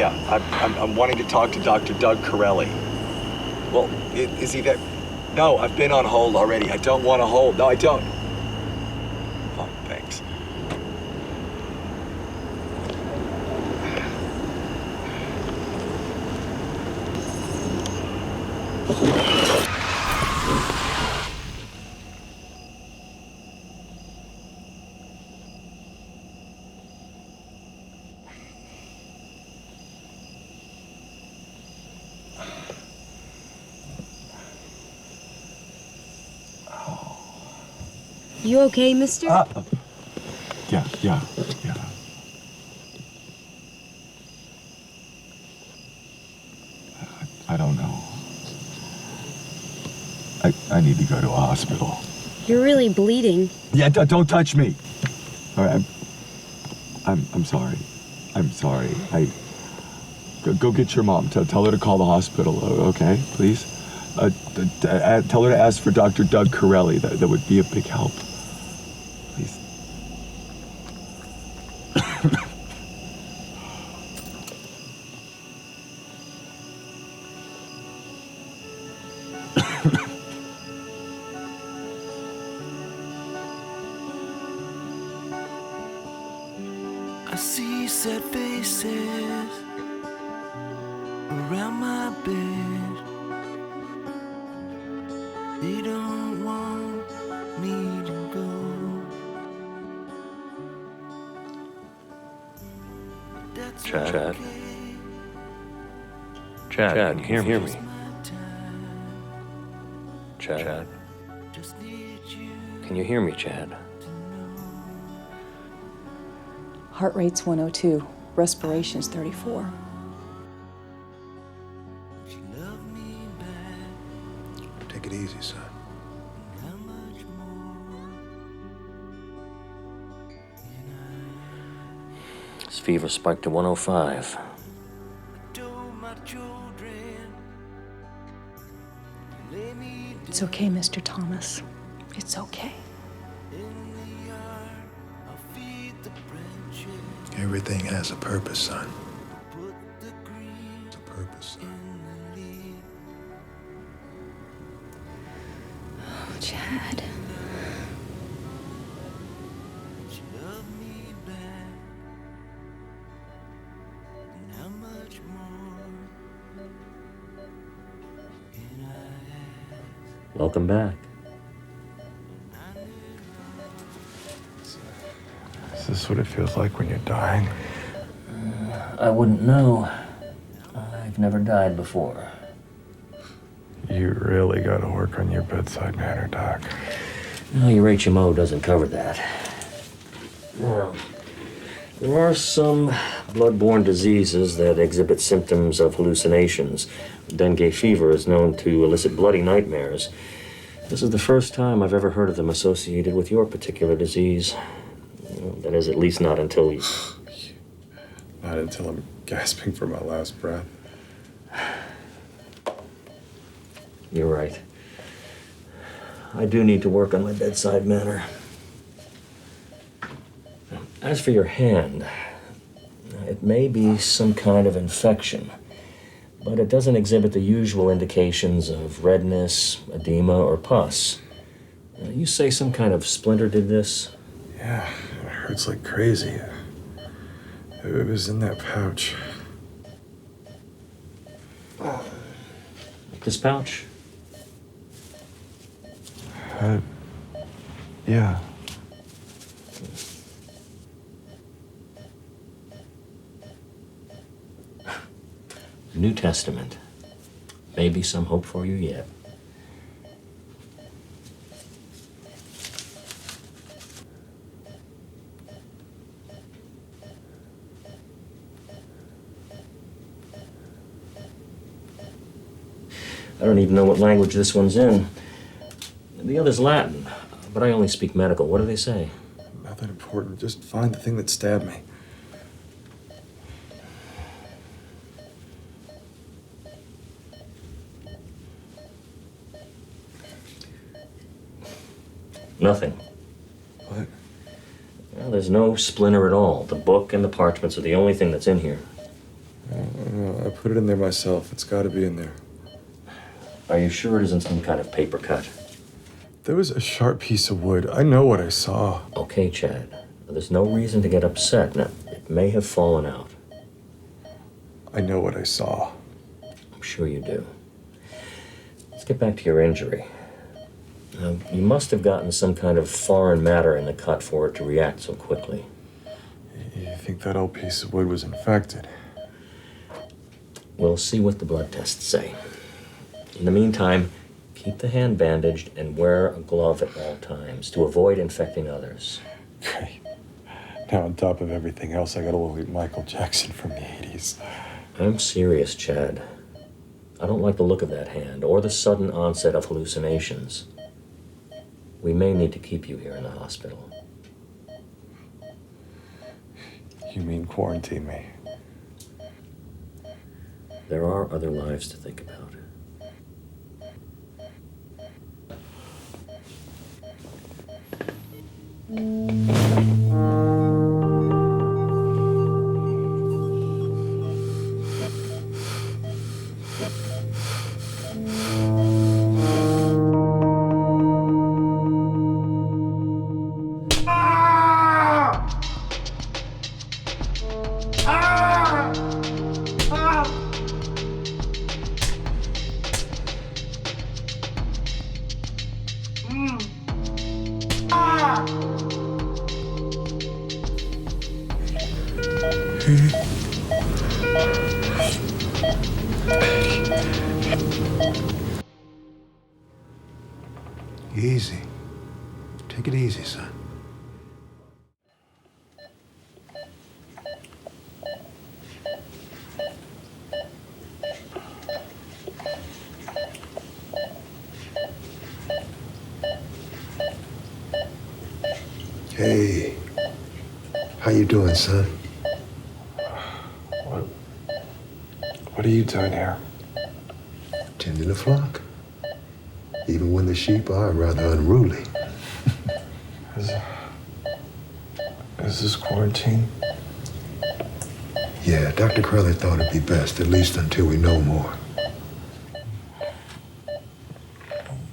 Yeah, I'm wanting to talk to Dr. Doug Corelli. Well, is he there? No, I've been on hold already. I don't want to hold. No, I don't. Oh, thanks. You okay, mister? Yeah. I don't know. I need to go to a hospital. You're really bleeding. Yeah, don't touch me. All right, I'm sorry. I'm sorry. Go get your mom. Tell her to call the hospital, okay, please? Tell her to ask for Dr. Doug Corelli. That would be a big help. Please. I see sad faces around my bed. They don't want me to go. Chad? Chad, can you hear me? Chad? Can you hear me, Chad? Heart rate's 102. Respiration's 34. Take it easy, son. His fever spiked to 105. It's okay, Mr. Thomas. It's okay. Everything has a purpose, son. It's a purpose, son. Oh, Chad. Welcome back. Is this what it feels like when you're dying? I wouldn't know. I've never died before. You really got to work on your bedside manner, Doc. No, your HMO doesn't cover that. Now, there are some blood-borne diseases that exhibit symptoms of hallucinations. Dengue fever is known to elicit bloody nightmares. This is the first time I've ever heard of them associated with your particular disease. That is, at least not until you... Not until I'm gasping for my last breath. You're right. I do need to work on my bedside manner. As for your hand, it may be some kind of infection, but it doesn't exhibit the usual indications of redness, edema, or pus. You say some kind of splinter did this? Yeah, it hurts like crazy. It was in that pouch. This pouch? Yeah. New Testament. Maybe some hope for you yet. I don't even know what language this one's in. The other's Latin, but I only speak medical. What do they say? Nothing important. Just find the thing that stabbed me. Nothing. What? Well, there's no splinter at all. The book and the parchments are the only thing that's in here. I put it in there myself. It's got to be in there. Are you sure it isn't some kind of paper cut? There was a sharp piece of wood. I know what I saw. Okay, Chad. There's no reason to get upset. Now, it may have fallen out. I know what I saw. I'm sure you do. Let's get back to your injury. You must have gotten some kind of foreign matter in the cut for it to react so quickly. You think that old piece of wood was infected? We'll see what the blood tests say. In the meantime, keep the hand bandaged and wear a glove at all times to avoid infecting others. Great. Now, on top of everything else, I gotta look like Michael Jackson from the 80s. I'm serious, Chad. I don't like the look of that hand or the sudden onset of hallucinations. We may need to keep you here in the hospital. You mean quarantine me? There are other lives to think about. Easy. Take it easy, son. Hey, how you doing, son? What are you doing here? Tending the flock. Even when the sheep are rather unruly. Is this quarantine? Yeah, Dr. Crowley thought it'd be best, at least until we know more.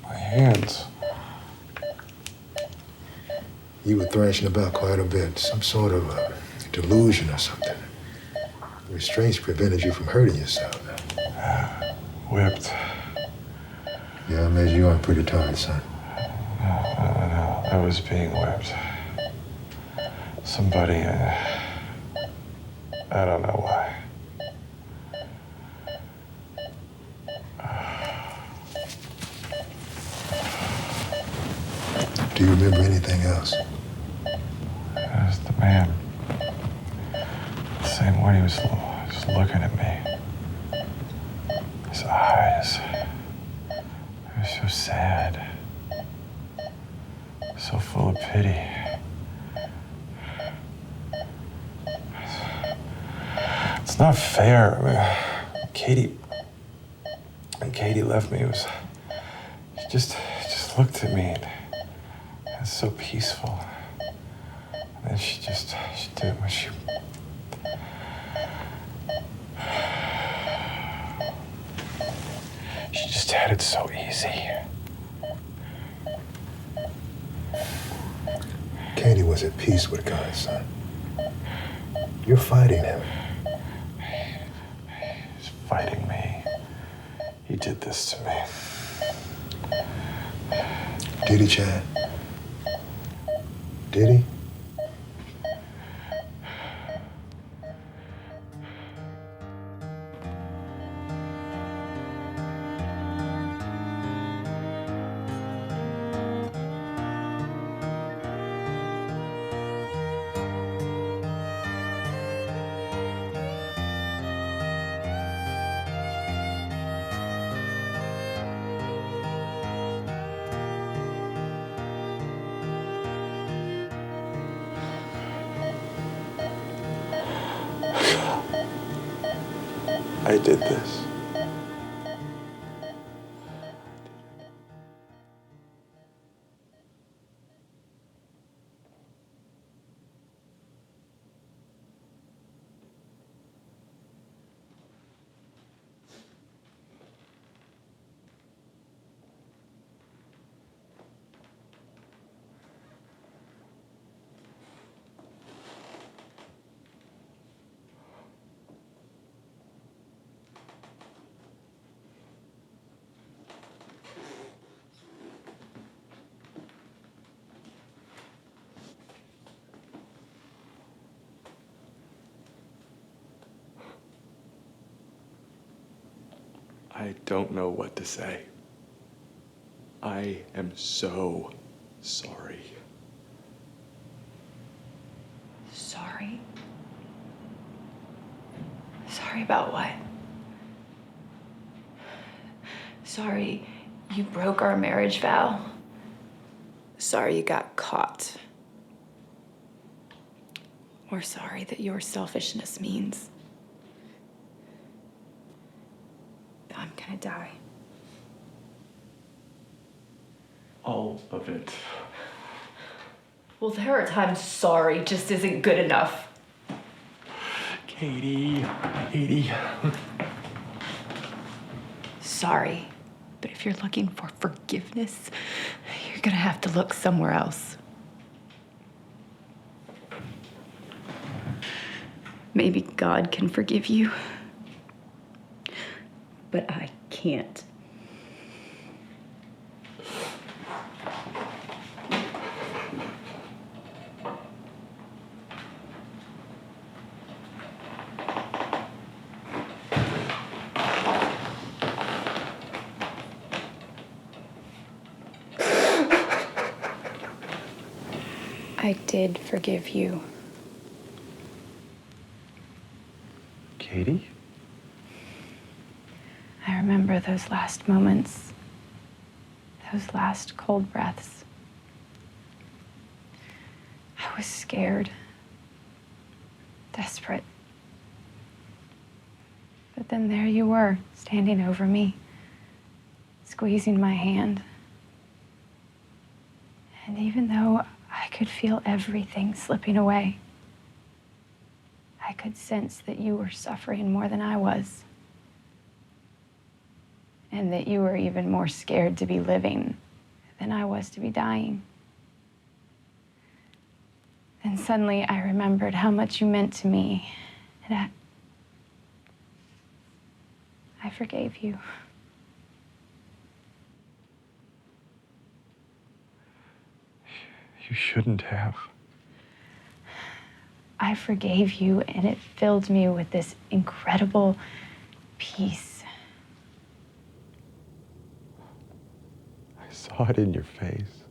My hands. You were thrashing about quite a bit. Some sort of delusion or something. Restraints prevented you from hurting yourself. Whipped. Yeah, I imagine you are pretty tired, son. No. I was being whipped. Somebody, I don't know why. Do you remember anything else? It was the man. The same way he was just looking at me. His eyes. They were so sad. So full of pity. It's not fair. I mean, Katie left me. She just looked at me and it was so peaceful. And then she did what she. She just had it so easy. Katie was at peace with God, son. You're fighting him. He's fighting me. He did this to me. Did he, Chad? Did he? I did this. I don't know what to say. I am so sorry. Sorry? Sorry about what? Sorry you broke our marriage vow. Sorry you got caught. Or sorry that your selfishness means I'm gonna die. All of it. Well, there are times sorry just isn't good enough. Katie. Sorry, but if you're looking for forgiveness, you're gonna have to look somewhere else. Maybe God can forgive you, but I can't. I did forgive you. Katie? I remember those last moments, those last cold breaths. I was scared, desperate. But then there you were, standing over me, squeezing my hand. And even though I could feel everything slipping away, I could sense that you were suffering more than I was. And that you were even more scared to be living than I was to be dying. Then suddenly I remembered how much you meant to me. And I forgave you. You shouldn't have. I forgave you, and it filled me with this incredible peace. I saw it in your face.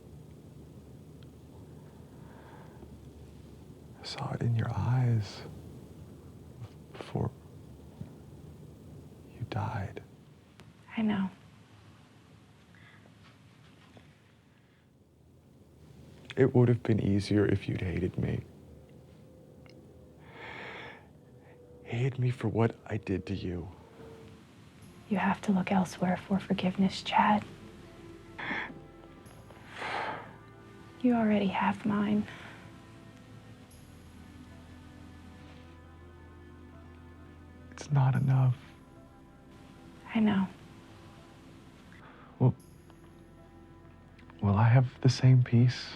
I saw it in your eyes before you died. I know. It would have been easier if you'd hated me. Hated me for what I did to you. You have to look elsewhere for forgiveness, Chad. You already have mine. It's not enough. I know. Will I have the same peace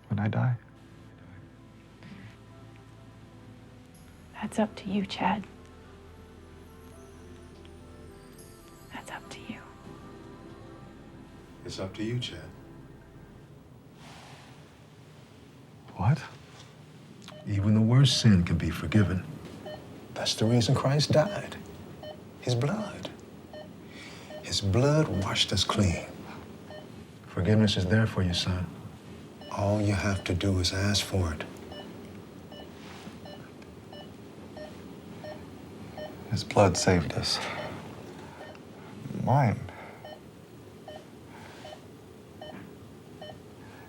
when I die? That's up to you, Chad. That's up to you. It's up to you, Chad. What? Even the worst sin can be forgiven. That's the reason Christ died. His blood. His blood washed us clean. Forgiveness is there for you, son. All you have to do is ask for it. His blood saved us. Mine.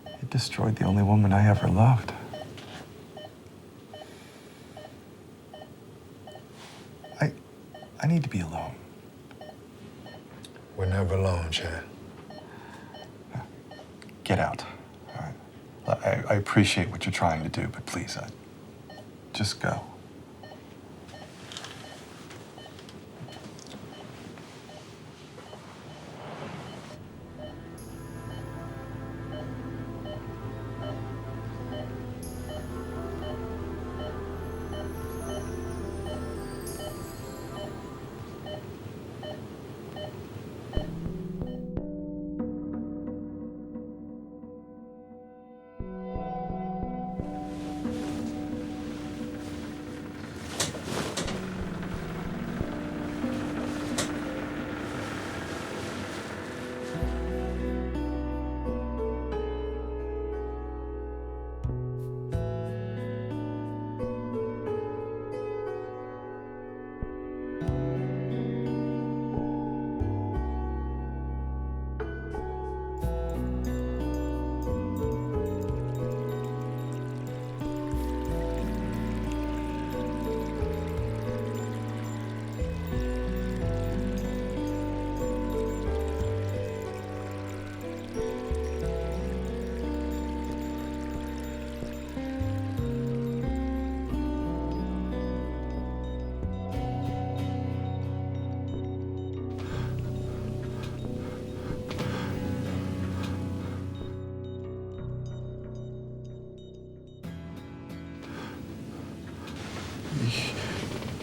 It destroyed the only woman I ever loved. I need to be alone. We're never alone, Chad. Get out, all right? I appreciate what you're trying to do, but please, just go.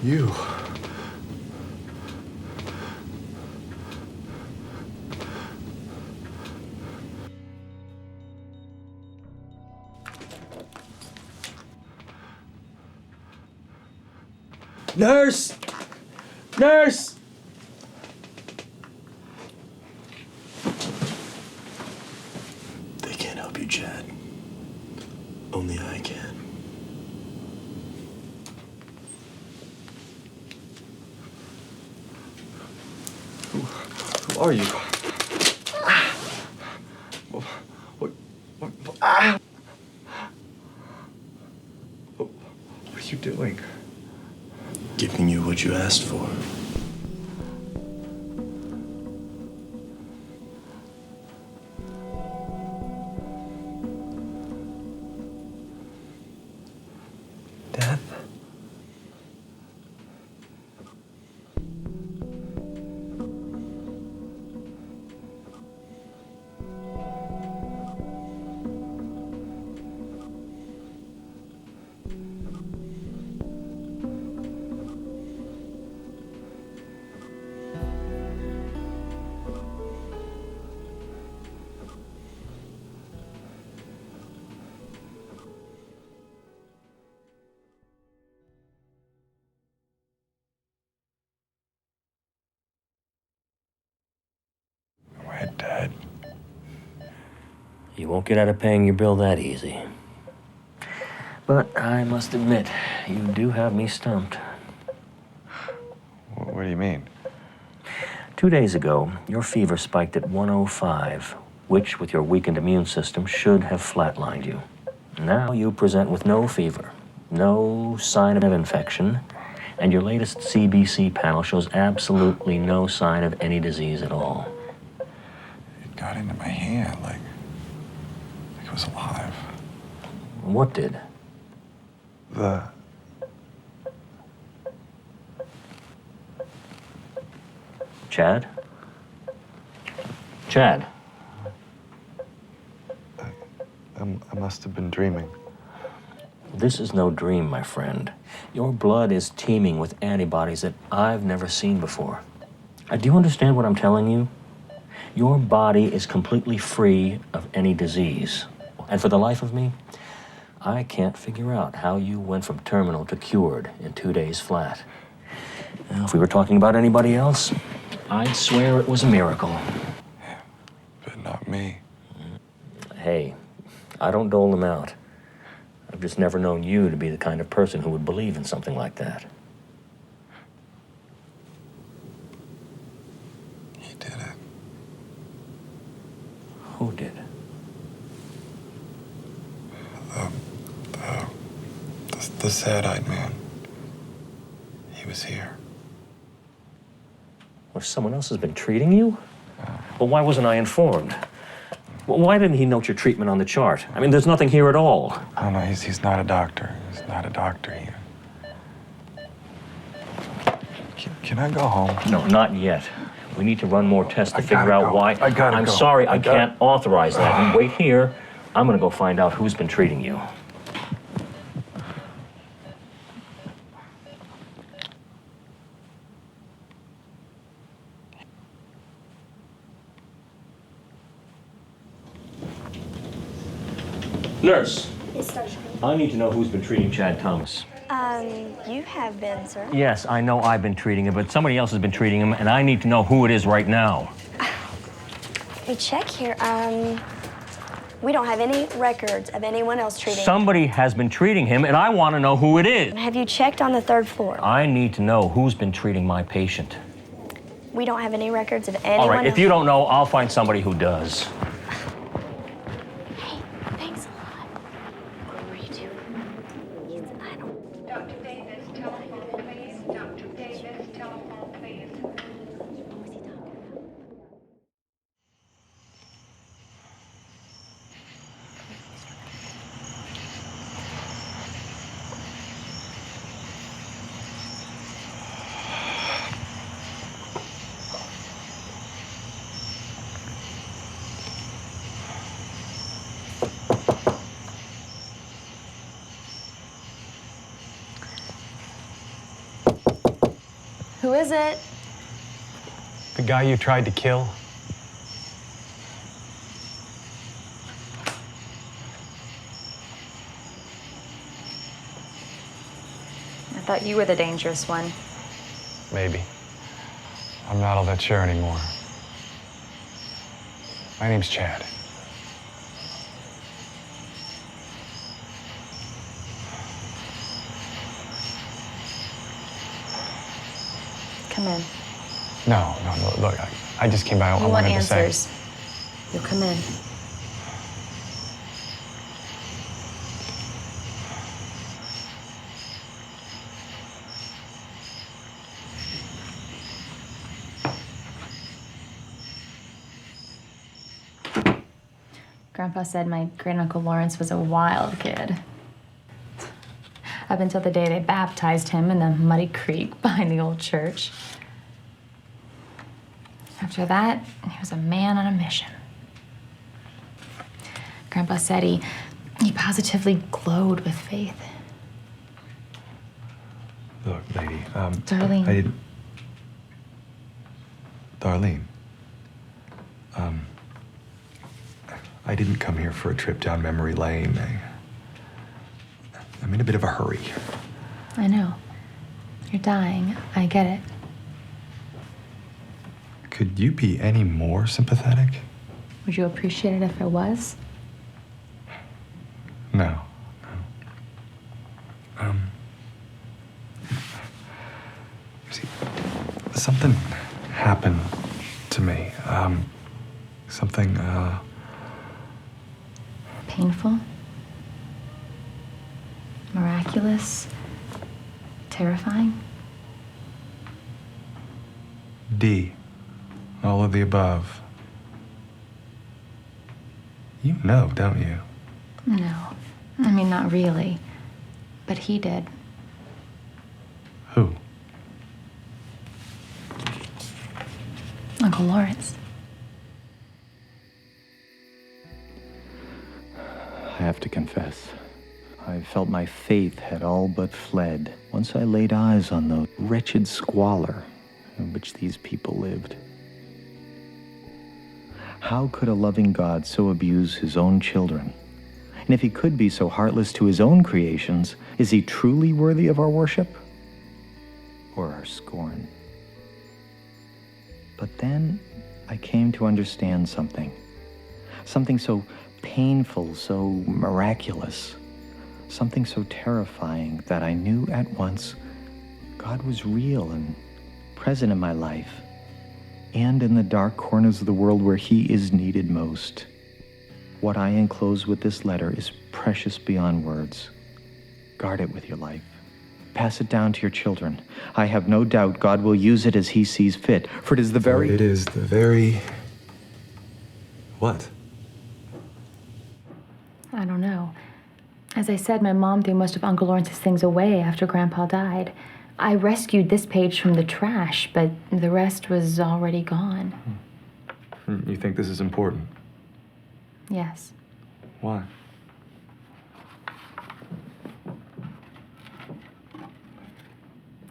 You. Nurse! Nurse! They can't help you, Chad. Only I can. Who are you? What are you doing? Giving you what you asked for. Death? We're dead. You won't get out of paying your bill that easy. But I must admit, you do have me stumped. What do you mean? 2 days ago, your fever spiked at 105, which, with your weakened immune system, should have flatlined you. Now you present with no fever, no sign of infection, and your latest CBC panel shows absolutely no sign of any disease at all. It got into my hand like it was alive. What did? The... Chad? Chad? I must have been dreaming. This is no dream, my friend. Your blood is teeming with antibodies that I've never seen before. Do you understand what I'm telling you? Your body is completely free of any disease. And for the life of me, I can't figure out how you went from terminal to cured in 2 days flat. Now, if we were talking about anybody else, I'd swear it was a miracle. But not me. Hey, I don't dole them out. I've just never known you to be the kind of person who would believe in something like that. He did it. Who did? The sad-eyed man. He was here. Well, someone else has been treating you? Well, why wasn't I informed? Well, why didn't he note your treatment on the chart? I mean, there's nothing here at all. Oh, no, he's not a doctor. He's not a doctor here. Can I go home? No, not yet. We need to run more tests to figure gotta out go. why. I gotta I'm go. sorry, I I gotta- can't authorize that. And wait here. I'm gonna go find out who's been treating you. Nurse, Yes, Dr. I need to know who's been treating Chad Thomas. You have been, sir. Yes, I know I've been treating him, but somebody else has been treating him, and I need to know who it is right now. Let me check here. We don't have any records of anyone else treating him. Somebody has been treating him, and I want to know who it is. Have you checked on the 3rd floor? I need to know who's been treating my patient. We don't have any records of anyone All right, if else. you don't know, I'll find somebody who does. Thanks a lot. What were you doing? I don't... Dr. Davis, telephone, please. Dr. Davis, telephone, please. Who is it? The guy you tried to kill? I thought you were the dangerous one. Maybe. I'm not all that sure anymore. My name's Chad. Come in. No, look, I just came by. I You want wanted to say. answers. You'll come in. Grandpa said my great-uncle Lawrence was a wild kid. Up until the day they baptized him in the muddy creek behind the old church. After that, he was a man on a mission. Grandpa said he positively glowed with faith. Look, lady, Darlene. I didn't. Darlene. I didn't come here for a trip down memory lane. I'm in a bit of a hurry. I know. You're dying. I get it. Could you be any more sympathetic? Would you appreciate it if I was? No. See, something happened to me. Something, Painful? Miraculous? Terrifying? D. All of the above. You know, don't you? No. I mean, not really. But he did. Who? Uncle Lawrence. I have to confess, I felt my faith had all but fled once I laid eyes on the wretched squalor in which these people lived. How could a loving God so abuse his own children? And if he could be so heartless to his own creations, is he truly worthy of our worship or our scorn? But then I came to understand something so painful, so miraculous, something so terrifying that I knew at once God was real and present in my life and in the dark corners of the world where he is needed most. What I enclose with this letter is precious beyond words. Guard it with your life. Pass it down to your children. I have no doubt God will use it as he sees fit, for it is the very... It is the very... What? I don't know. As I said, my mom threw most of Uncle Lawrence's things away after Grandpa died. I rescued this page from the trash, but the rest was already gone. You think this is important? Yes. Why?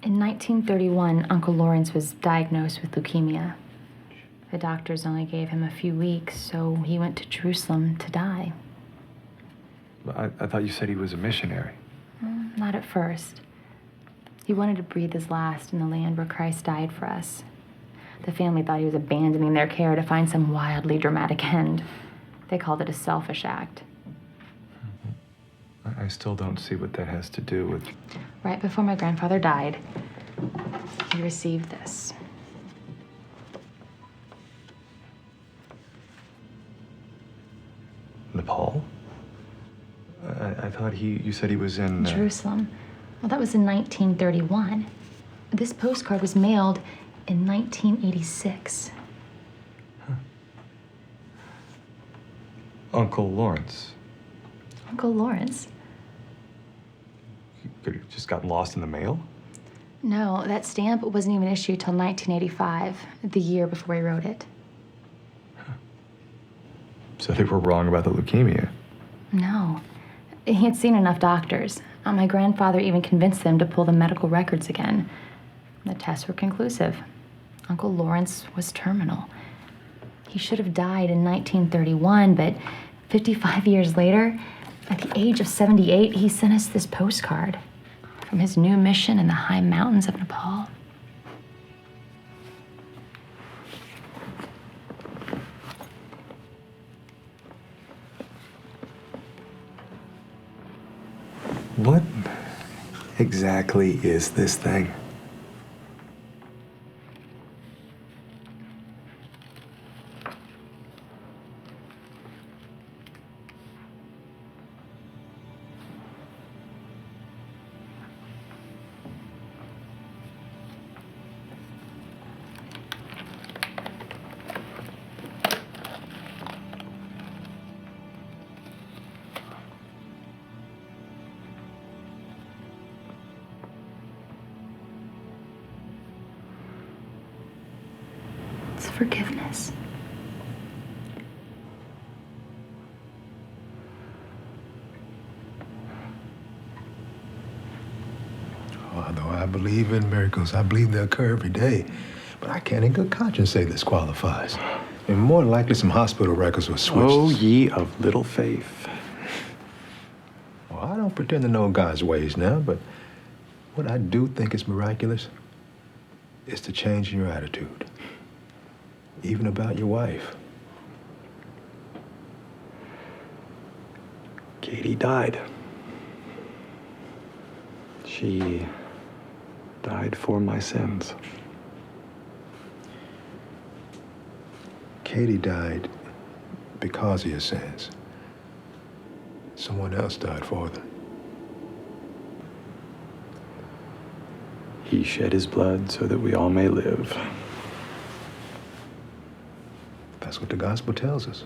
In 1931, Uncle Lawrence was diagnosed with leukemia. The doctors only gave him a few weeks, so he went to Jerusalem to die. I thought you said he was a missionary. Not at first. He wanted to breathe his last in the land where Christ died for us. The family thought he was abandoning their care to find some wildly dramatic end. They called it a selfish act. I still don't see what that has to do with... Right before my grandfather died, he received this. Nepal? I thought you said he was in... Jerusalem. Well, that was in 1931. This postcard was mailed in 1986. Uncle Lawrence. Uncle Lawrence? Could have just gotten lost in the mail? No, that stamp wasn't even issued till 1985, the year before he wrote it. So they were wrong about the leukemia. No. He had seen enough doctors. My grandfather even convinced them to pull the medical records again. The tests were conclusive. Uncle Lawrence was terminal. He should have died in 1931, but 55 years later, at the age of 78, he sent us this postcard from his new mission in the high mountains of Nepal. What exactly is this thing? It's forgiveness. Although I believe in miracles, I believe they occur every day. But I can't in good conscience say this qualifies. And more than likely some hospital records were switched. Oh, ye of little faith. Well, I don't pretend to know God's ways now, but what I do think is miraculous is the change in your attitude. Even about your wife. Katie died. She died for my sins. Katie died because of your sins. Someone else died for them. He shed his blood so that we all may live. That's what the gospel tells us.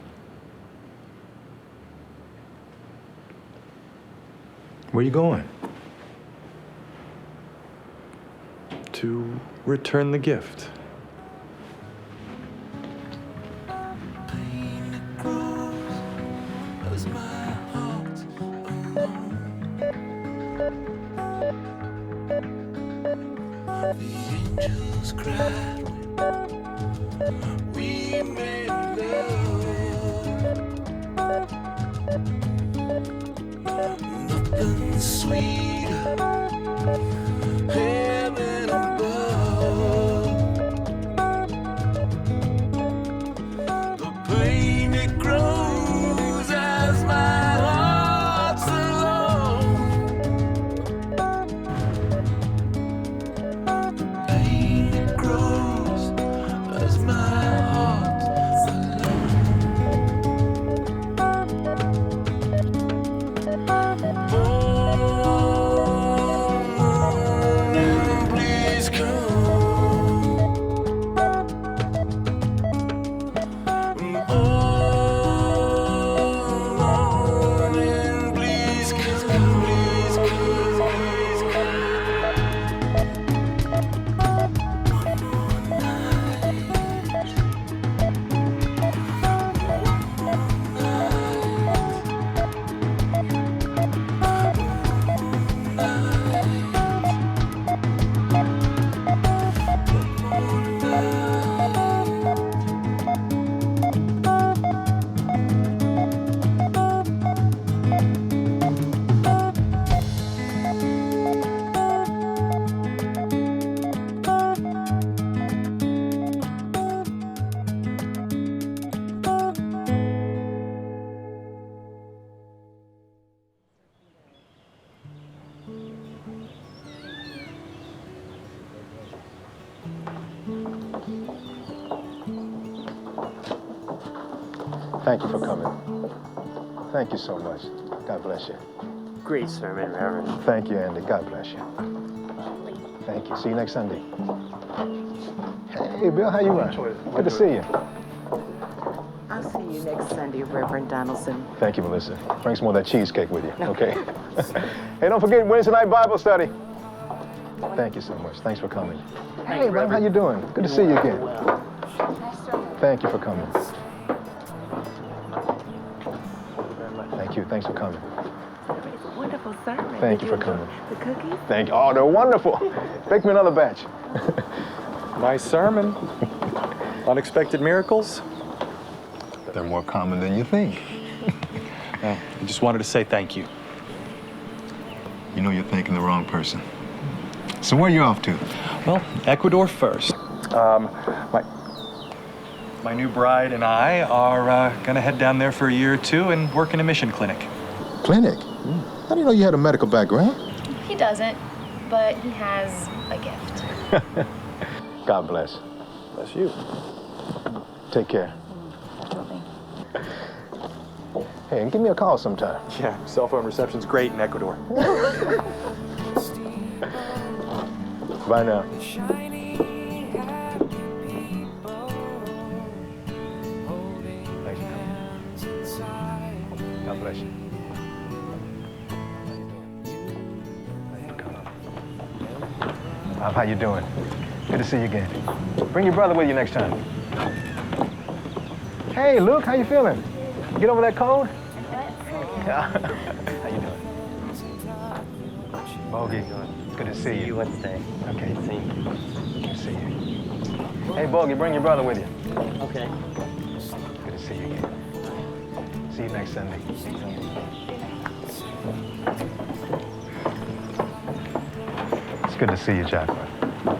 Where are you going? To return the gift. Thank you for coming. Thank you so much. God bless you. Great sermon, Reverend. Thank you, Andy. God bless you. Thank you. See you next Sunday. Hey, Bill, how you doing? Good to see you. I'll see you next Sunday, Reverend Donaldson. Thank you, Melissa. Bring some more of that cheesecake with you, okay? Hey, don't forget Wednesday night Bible study. Thank you so much. Thanks for coming. Hey, Ron, how you doing? Good to see you again. Thank you for coming. Thank you. Thanks for coming. Wonderful sermon. Thank you for coming. The cookies? Thank you. Oh, they're wonderful. Bake me another batch. Nice sermon. Unexpected miracles? They're more common than you think. Well, I just wanted to say thank you. You know you're thanking the wrong person. So where are you off to? Well, Ecuador first. My new bride and I are gonna head down there for a year or two and work in a mission clinic. Clinic? How do you know you had a medical background? He doesn't, but he has a gift. God bless. Bless you. Take care. Hey, and give me a call sometime. Yeah, cell phone reception's great in Ecuador. Bye now. God bless you. How you doing? Good to see you again. Bring your brother with you next time. Hey, Luke, how you feeling? Get over that cold? How you doing? Bogey, it's good to see you. See you Wednesday. Okay. See you. Good to see you. Hey, Bogey, bring your brother with you. Okay. Good to see you again. See you next Sunday. It's good to see you, Jacqueline.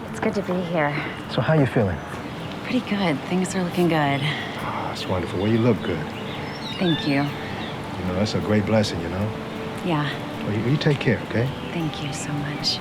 It's good to be here. So how you feeling? Pretty good. Things are looking good. Oh, that's wonderful. Well, you look good. Thank you. You know, that's a great blessing, you know? Yeah, Well, you take care, okay? thank you so much.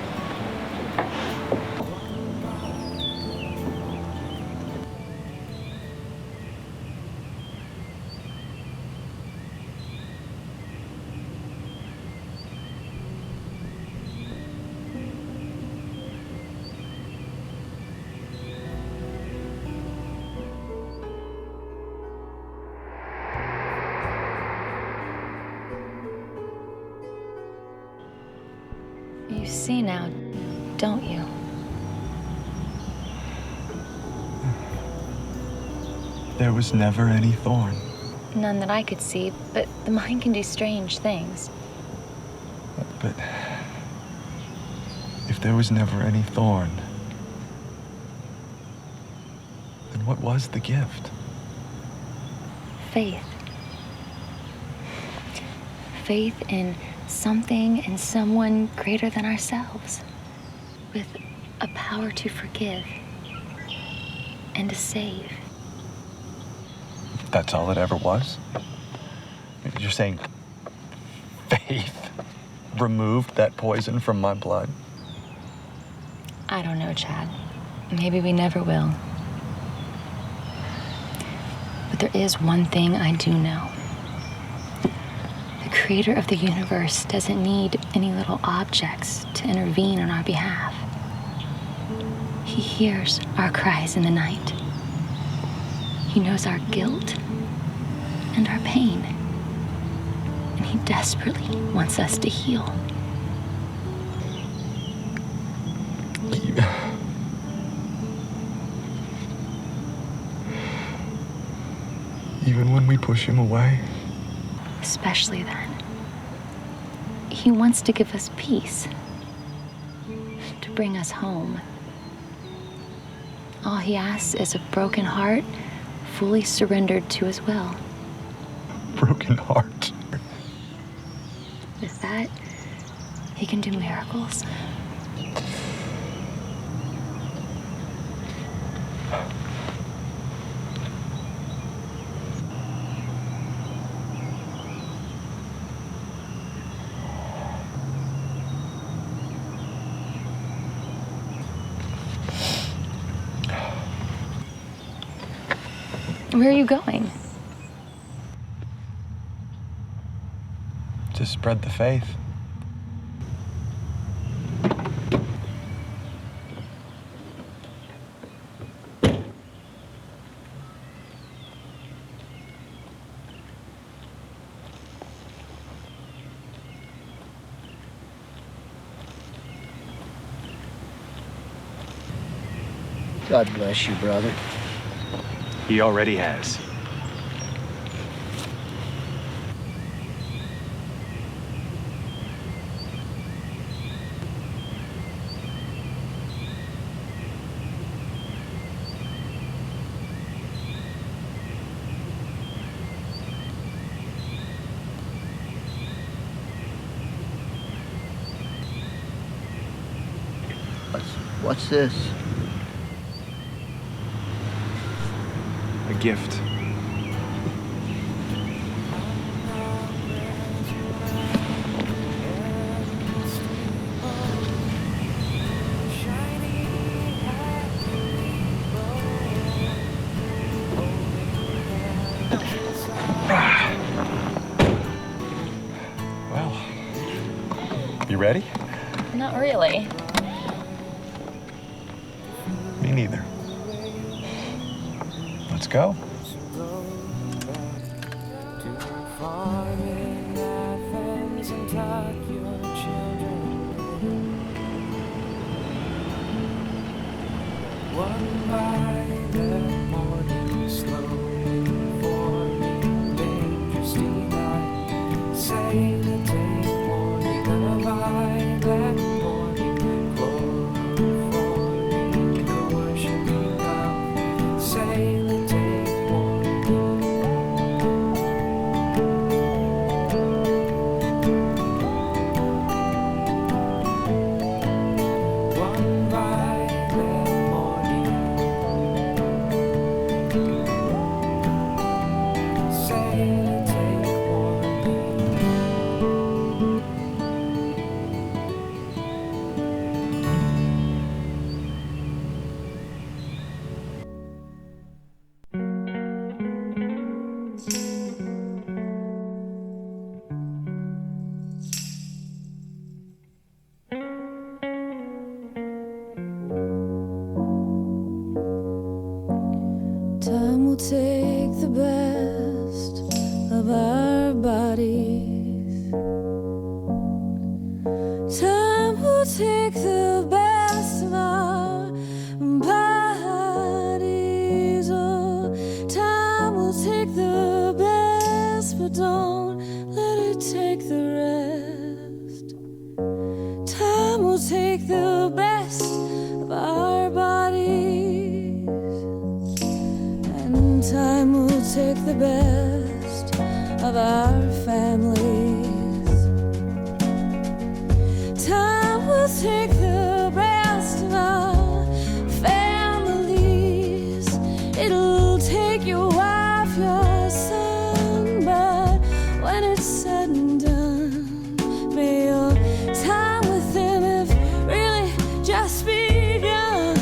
You see now, don't you? There was never any thorn. None that I could see, but the mind can do strange things. But if there was never any thorn, then what was the gift? Faith. Faith in something and someone greater than ourselves, with a power to forgive and to save. That's all it ever was? You're saying faith removed that poison from my blood? I don't know, Chad. Maybe we never will. But there is one thing I do know. The creator of the universe doesn't need any little objects to intervene on our behalf. He hears our cries in the night. He knows our guilt and our pain. And he desperately wants us to heal. Even when we push him away? Especially then. He wants to give us peace. To bring us home. All he asks is a broken heart, fully surrendered to his will. Broken heart. With that, he can do miracles. Where are you going? To spread the faith. God bless you, brother. He already has. What's this? A gift. Well, you ready? Not really. Me neither. Let's go. One by the morning, slowly forming, dangerously light. Say the day morning, gonna buy that morning, chloroforming, the worshiping God. Say the day morning. One by the Time will take the best of our bodies. Time will take the best of our bodies. Oh, time will take the best, but don't let it take the rest. Time will take the best of our bodies. Time will take the best of our families. Time will take the best of our families. It'll take your wife, your son, but when it's said and done, may your time with them have really just begun.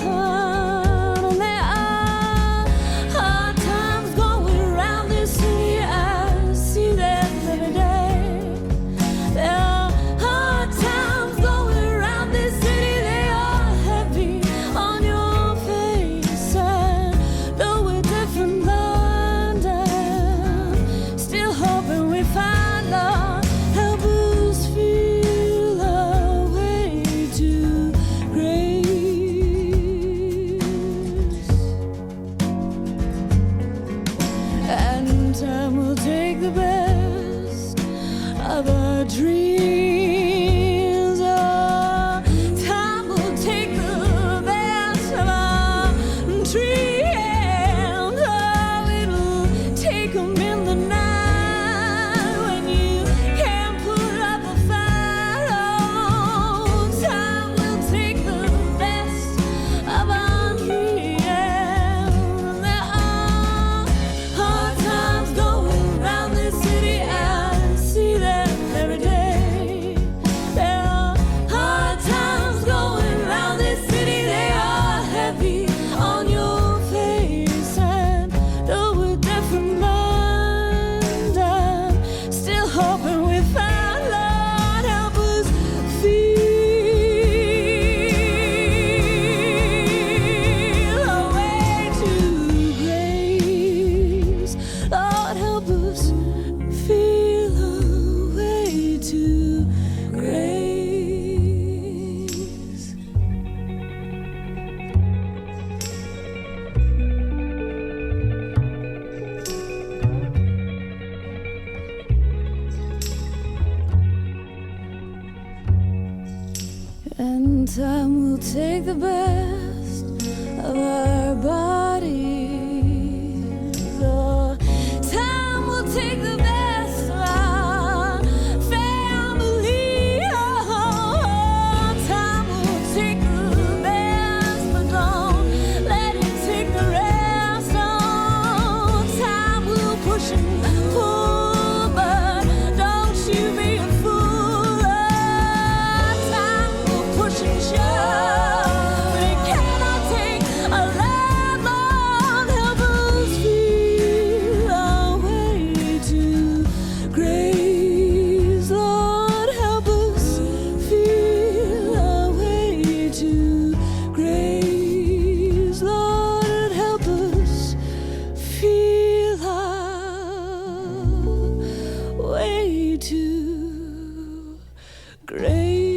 And time will take the best of our bodies. Oh, time will take the best of our family. Oh, time will take the best. be too great.